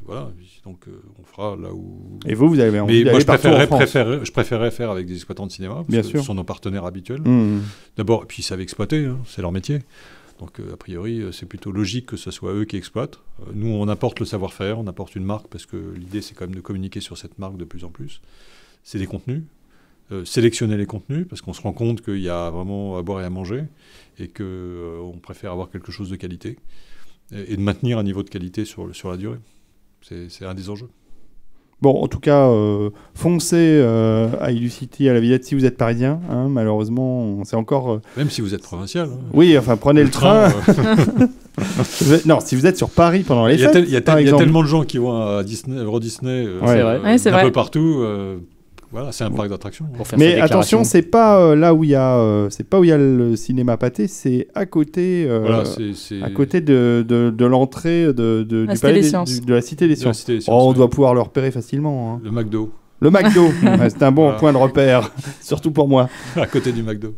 Voilà, donc on fera là où... Et vous avez envie d'aller partout en France. Je préférerais faire avec des exploitants de cinéma, Bien parce sûr. que ce sont nos partenaires habituels. D'abord, puis ils savent exploiter, c'est leur métier. Donc a priori, c'est plutôt logique que ce soit eux qui exploitent. Nous, on apporte le savoir-faire, on apporte une marque, parce que l'idée, c'est quand même de communiquer sur cette marque de plus en plus. C'est des contenus. Sélectionner les contenus, parce qu'on se rend compte qu'il y a vraiment à boire et à manger, et qu'on préfère avoir quelque chose de qualité, et de maintenir un niveau de qualité sur la durée. C'est un des enjeux. Bon, en tout cas, foncez à Illucity, à la Villette, si vous êtes parisien. Malheureusement, c'est encore... Même si vous êtes provincial. Oui, enfin, prenez le train. Non, si vous êtes sur Paris pendant les fêtes, il y a tellement de gens qui vont à Disney, Euro Disney, c'est vrai. un peu partout... Voilà, c'est un parc d'attractions. Mais attention, c'est pas là où il y a, c'est pas où il y a le cinéma Pathé, c'est à côté, à côté de l'entrée du palais de la Cité des Sciences. On doit pouvoir le repérer facilement. Hein. Le McDo. Le McDo, c'est un bon point de repère, surtout pour moi. À côté du McDo.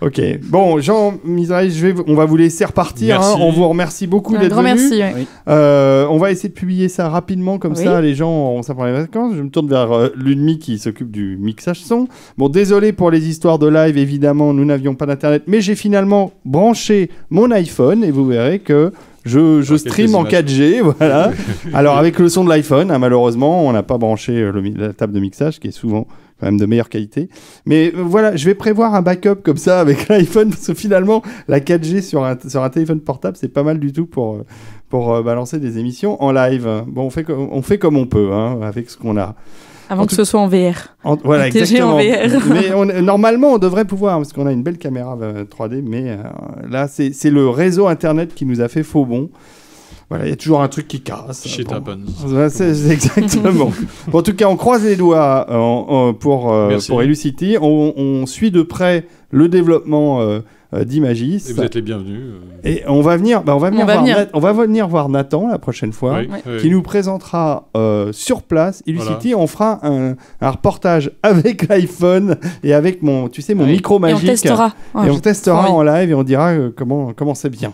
Ok, bon, Jean Mizrahi, on va vous laisser repartir. Hein. On vous remercie beaucoup d'être venu. Merci. Oui. On va essayer de publier ça rapidement, comme ça, les gens auront ça pour les vacances. Je me tourne vers Ludmi qui s'occupe du mixage son. Bon, désolé pour les histoires de live, évidemment, nous n'avions pas d'internet, mais j'ai finalement branché mon iPhone et vous verrez que je stream en 4G, voilà. Alors avec le son de l'iPhone, hein, malheureusement, on n'a pas branché la table de mixage, qui est souvent quand même de meilleure qualité. Mais voilà, je vais prévoir un backup comme ça avec l'iPhone, parce que finalement, la 4G sur un téléphone portable, c'est pas mal du tout pour balancer des émissions en live. Bon, on fait comme on peut, hein, avec ce qu'on a. Avant que ce soit en VR. Voilà, exactement. En VR. Mais normalement, on devrait pouvoir, parce qu'on a une belle caméra 3D, mais là, c'est le réseau Internet qui nous a fait faux bond. Voilà, il y a toujours un truc qui casse. Shit happens. C'est exactement. Bon, en tout cas, on croise les doigts pour Elucity. On suit de près le développement d'Imagis. Et vous êtes les bienvenus. Et on va venir voir Nathan la prochaine fois, qui nous présentera sur place Elucity. On fera un reportage avec l'iPhone et avec mon micro magique. Et on testera en live et on dira comment c'est bien.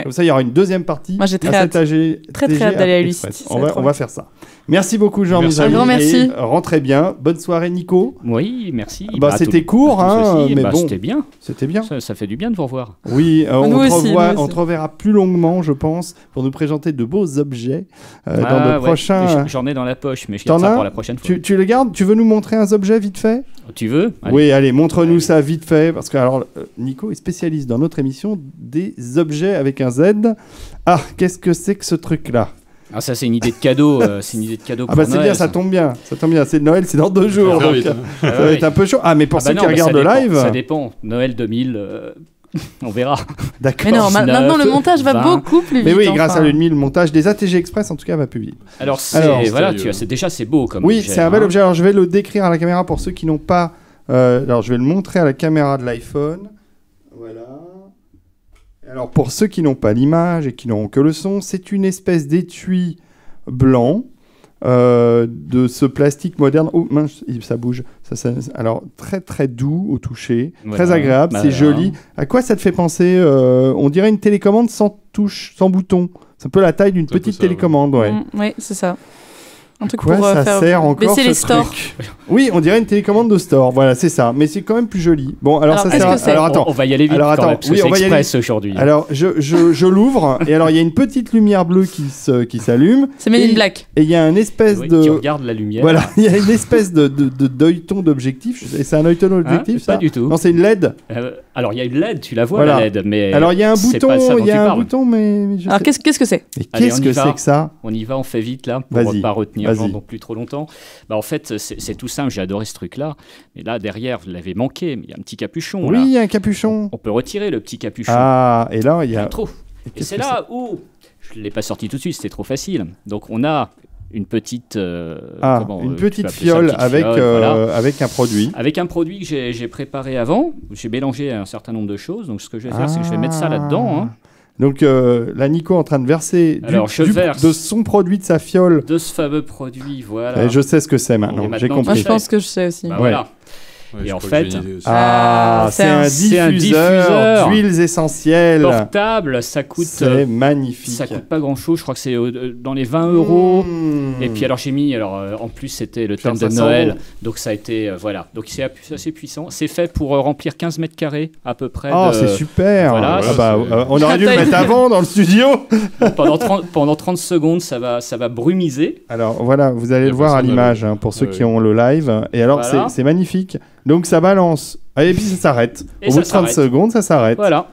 Comme ça, il y aura une deuxième partie. Moi, j'ai très hâte d'aller à Elucity. On va faire ça. Merci beaucoup, Jean Mizrahi. Un grand merci. Rentrez bien. Bonne soirée, Nico. Oui, merci. C'était court, hein, mais bon. C'était bien. C'était bien. Ça fait du bien de vous revoir. Oui, on te reverra plus longuement, je pense, pour nous présenter de beaux objets dans de prochains. J'en ai dans la poche, mais je garde ça pour la prochaine fois. Tu le gardes? Tu veux nous montrer un objet vite fait? Tu veux? Allez. Oui, allez, montre-nous ça vite fait, parce que alors Nico est spécialiste dans notre émission des objets avec un Z. Ah, qu'est-ce que c'est que ce truc-là? Ah, ça, c'est une idée de cadeau. C'est une idée de cadeau pour Noël. C'est bien, ça tombe bien. C'est Noël, c'est dans 2 jours. Donc, ça va être un peu chaud. Ah, mais pour ceux qui regardent le live. Ça dépend. Noël 2000. On verra. D'accord. Mais non, maintenant le montage va beaucoup plus vite. Mais oui, grâce à Ludmi, le montage des ATG Express, en tout cas, va plus vite. Alors, c'est beau comme objet. Oui, c'est un bel objet. Alors, je vais le décrire à la caméra pour ceux qui n'ont pas. Alors, je vais le montrer à la caméra de l'iPhone. Voilà. Alors, pour ceux qui n'ont pas l'image et qui n'auront que le son, c'est une espèce d'étui blanc de ce plastique moderne. Oh mince, ça bouge. Alors, très très doux au toucher, très agréable, c'est joli. À quoi ça te fait penser? On dirait une télécommande sans touche, sans bouton. C'est un peu la taille d'une petite télécommande, ouais. Oui, c'est ça. Un truc pour faire baisser les stores. Oui, on dirait une télécommande de store. Voilà, c'est ça. Mais c'est quand même plus joli. Bon, alors ça sert. Alors attends, on va y aller vite. Alors attends, parce que c'est express aujourd'hui. Alors je l'ouvre et alors il y a une petite lumière bleue qui s'allume. C'est Men in Black. Et il y a une espèce de. Qui regarde la lumière. Voilà, il y a une espèce de d'œilleton d'objectif. Et c'est un œilleton d'objectif, ça? Pas du tout. Non, c'est une LED. Alors il y a une LED, tu la vois la LED, mais. Alors il y a un bouton, mais. Alors qu'est-ce que c'est? Qu'est-ce que c'est que ça? On y va, on fait vite là pour pas retenir non plus trop longtemps. En fait, c'est tout simple, j'ai adoré ce truc-là. Mais là, derrière, vous l'avez manqué, mais il y a un petit capuchon. Oui, il y a un capuchon. On peut retirer le petit capuchon. Ah, et là, il y a... trop. Et c'est là où... Je ne l'ai pas sorti tout de suite, c'était trop facile. Donc, on a une petite... une petite fiole avec un produit. Avec un produit que j'ai préparé avant. J'ai mélangé un certain nombre de choses. Donc, ce que je vais faire, c'est que je vais mettre ça là-dedans. Donc là, Nico est en train de verser de son produit, de sa fiole. De ce fameux produit, voilà. Et je sais ce que c'est maintenant, j'ai compris. Moi, je pense que je sais aussi. Voilà. Et en fait, c'est un diffuseur d'huiles essentielles. Portable, ça coûte. C'est magnifique. Ça coûte pas grand chose, je crois que c'est dans les 20 €. Et puis alors j'ai mis, en plus c'était le thème de Noël, donc ça a été, voilà. Donc c'est assez puissant. C'est fait pour remplir 15 mètres carrés à peu près. Oh, c'est super. Voilà, on aurait dû le mettre avant dans le studio. Pendant 30 secondes, ça va brumiser. Alors voilà, vous allez le voir à l'image pour ceux qui ont le live. Et alors c'est magnifique. Donc ça balance, et puis ça s'arrête. Au bout de 30 secondes, ça s'arrête. Voilà.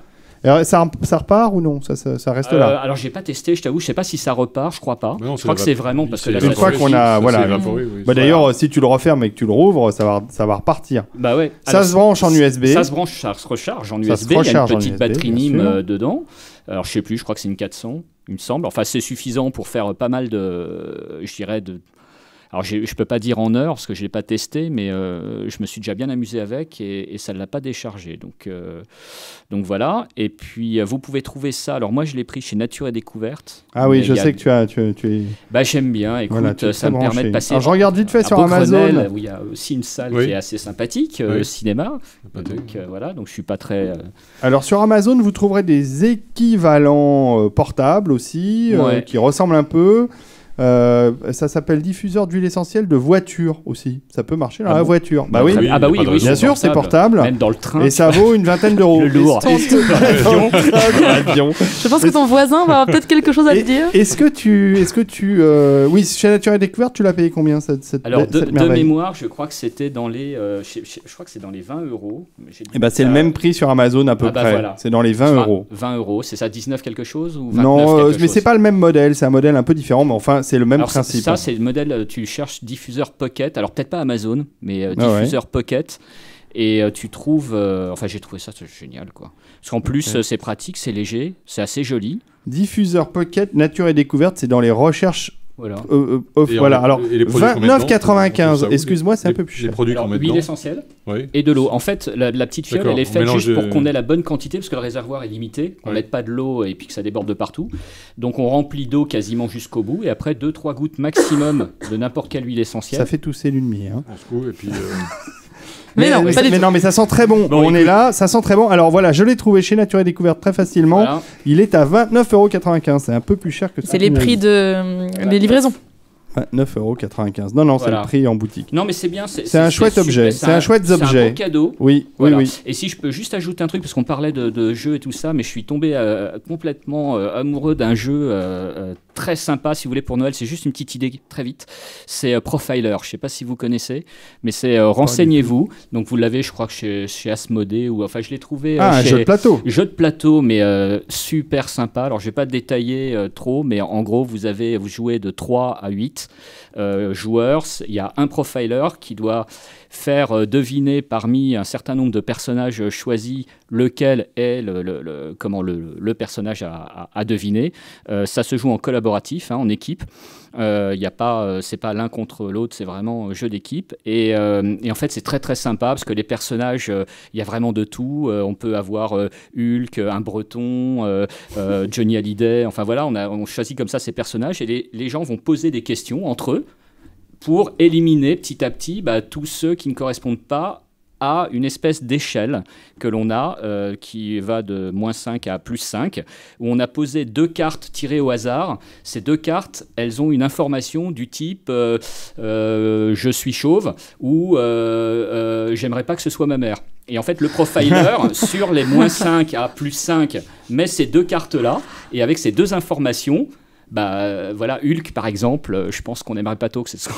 Alors, ça repart ou non? Ça reste là? Alors j'ai pas testé, je t'avoue, je sais pas si ça repart, je crois pas. Je crois que c'est vraiment parce que une fois qu'on a, voilà. D'ailleurs, si tu le refermes et que tu le rouvres, ça va repartir. Bah ouais. Ça se branche en USB. Ça se branche, ça se recharge en USB. Il y a une petite batterie NIM dedans. Alors je sais plus, je crois que c'est une 400, il me semble. Enfin c'est suffisant pour faire pas mal de, je dirais Alors je peux pas dire en heure parce que je l'ai pas testé, mais je me suis déjà bien amusé avec et ça ne l'a pas déchargé. Donc voilà. Et puis vous pouvez trouver ça. Alors moi je l'ai pris chez Nature et Découverte. Ah oui, je sais que tu es. Bah j'aime bien. Écoute, ça me permet de passer. Alors je regarde vite fait sur Amazon. Où il y a aussi une salle qui est assez sympathique, cinéma. Donc je suis pas très. Alors sur Amazon, vous trouverez des équivalents portables aussi, qui ressemblent un peu. Ça s'appelle diffuseur d'huile essentielle de voiture aussi. Ça peut marcher dans la voiture. Bah oui. Ah bah oui, bien sûr, c'est portable. Même dans le train. Et ça vaut une vingtaine d'euros. Le lourd. L'avion. Je pense que ton voisin va avoir peut-être quelque chose à te dire. Est-ce que tu oui, chez Nature et Découverte, tu l'as payé combien cette Alors de mémoire, je crois que c'était dans les je crois que c'est dans les 20 euros. Et bah c'est le même prix sur Amazon à peu près. Voilà. C'est dans les 20 euros. 20 euros, c'est ça, 19 quelque chose ou 29 Non, mais c'est pas le même modèle. C'est un modèle un peu différent, mais enfin c'est le même principe. Ça, c'est le modèle, tu cherches diffuseur Pocket, alors peut-être pas Amazon, mais diffuseur Pocket, et tu trouves, j'ai trouvé ça génial, quoi. Parce qu'en plus, c'est pratique, c'est léger, c'est assez joli. Diffuseur Pocket, Nature et Découverte, c'est dans les recherches. Voilà. Alors 29,95. Excuse-moi, c'est un peu plus cher. Les produits qu'on met dedans. L'huile essentielle et de l'eau. En fait, la petite fiole, elle est faite juste pour qu'on ait la bonne quantité, parce que le réservoir est limité, qu'on ne mette pas de l'eau et puis que ça déborde de partout. Donc on remplit d'eau quasiment jusqu'au bout, et après 2-3 gouttes maximum de n'importe quelle huile essentielle. Ça fait tousser l'une demi. On se couvre et puis. Mais ça sent très bon. On est là, ça sent très bon. Alors voilà, je l'ai trouvé chez Nature et Découverte très facilement. Voilà. Il est à 29,95 €. C'est un peu plus cher que ça. C'est les prix des livraisons. 9,95 €. Non, c'est le prix en boutique. Non, mais c'est bien. C'est un chouette objet. C'est un chouette objet. C'est un beau cadeau. Oui. Et si je peux juste ajouter un truc, parce qu'on parlait de jeux et tout ça, mais je suis tombé complètement amoureux d'un jeu très sympa, si vous voulez, pour Noël. C'est juste une petite idée, très vite. C'est Profiler. Je ne sais pas si vous connaissez, mais c'est Renseignez-vous. Donc vous l'avez, je crois, que chez Asmodée, ou enfin, je l'ai trouvé. Un jeu de plateau. Jeu de plateau, mais super sympa. Alors, je ne vais pas détailler trop, mais en gros, vous jouez de 3 à 8 joueurs. Il y a un profiler qui doit faire deviner parmi un certain nombre de personnages choisis lequel est le personnage à deviner. Ça se joue en collaboratif, en équipe. C'est pas l'un contre l'autre, c'est vraiment un jeu d'équipe. Et en fait, c'est très très sympa parce que les personnages, il y a vraiment de tout. On peut avoir Hulk, un Breton, Johnny Hallyday. Enfin voilà, on choisit comme ça ces personnages et les gens vont poser des questions entre eux pour éliminer petit à petit tous ceux qui ne correspondent pas à une espèce d'échelle que l'on a, qui va de -5 à +5, où on a posé 2 cartes tirées au hasard. Ces 2 cartes, elles ont une information du type je suis chauve ou j'aimerais pas que ce soit ma mère. Et en fait, le profiler, sur les -5 à +5, met ces 2 cartes-là, et avec ces 2 informations, voilà, Hulk par exemple, je pense qu'on aimerait pas tôt que ce soit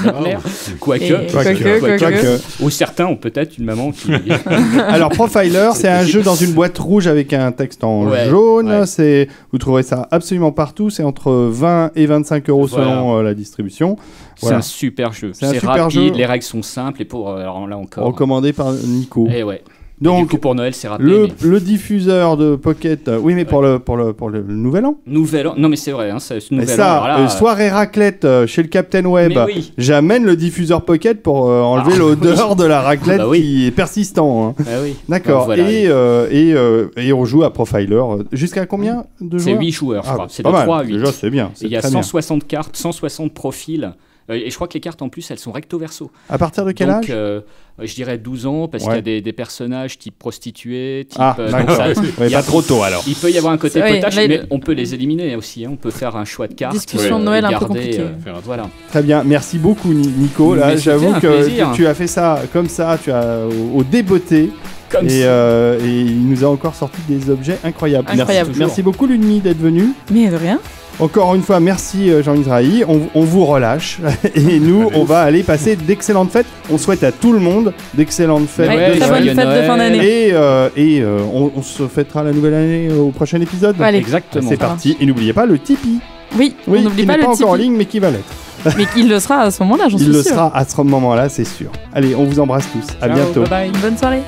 notre mère, quoique. Ou certains ont peut-être une maman qui. Alors Profiler, c'est un jeu dans une boîte rouge avec un texte en jaune. Vous trouverez ça absolument partout. C'est entre 20 et 25 € selon la distribution. C'est un super jeu. C'est rapide, les règles sont simples et alors là encore. Recommandé par Nico. Et ouais. Donc, du coup, pour Noël, c'est rapide. Le diffuseur de Pocket, oui, mais pour le Nouvel An. Non, mais c'est vrai, c'est ce Nouvel An. Soirée raclette chez le Captain Web. J'amène le diffuseur Pocket pour enlever l'odeur de la raclette qui est persistant. D'accord. Voilà, et on joue à Profiler. Jusqu'à combien de joueurs ? C'est 8 joueurs, je crois. C'est de 3 à 8. Déjà, c'est bien. Il y a 160 cartes, 160 profils. Et je crois que les cartes, en plus, elles sont recto-verso. À partir de quel âge ? Je dirais 12 ans, parce qu'il y a des personnages type prostituées, type... pas trop tôt, alors. Il peut y avoir un côté potache, mais on peut les éliminer aussi. On peut faire un choix de cartes. Discussion de Noël un peu compliquée. Voilà. Très bien, merci beaucoup, Nico. Là, j'avoue que tu as fait ça comme ça, tu as au débeauté. Et il nous a encore sorti des objets incroyables. Merci beaucoup, Lunmi, d'être venu. Mais de rien. Encore une fois, merci Jean Mizrahi. On vous relâche et nous, on va aller passer d'excellentes fêtes. On souhaite à tout le monde d'excellentes fêtes. Très bonne fête de fin d'année. Et on se fêtera la nouvelle année au prochain épisode. Allez. Exactement. C'est parti. Et n'oubliez pas le Tipeee. Oui, on n'oublie pas le Tipeee. Qui n'est pas encore en ligne, mais qui va l'être. Mais il le sera à ce moment-là, j'en suis sûr. Il le sera à ce moment-là, c'est sûr. Allez, on vous embrasse tous. À bientôt. Bye bye. Bonne soirée.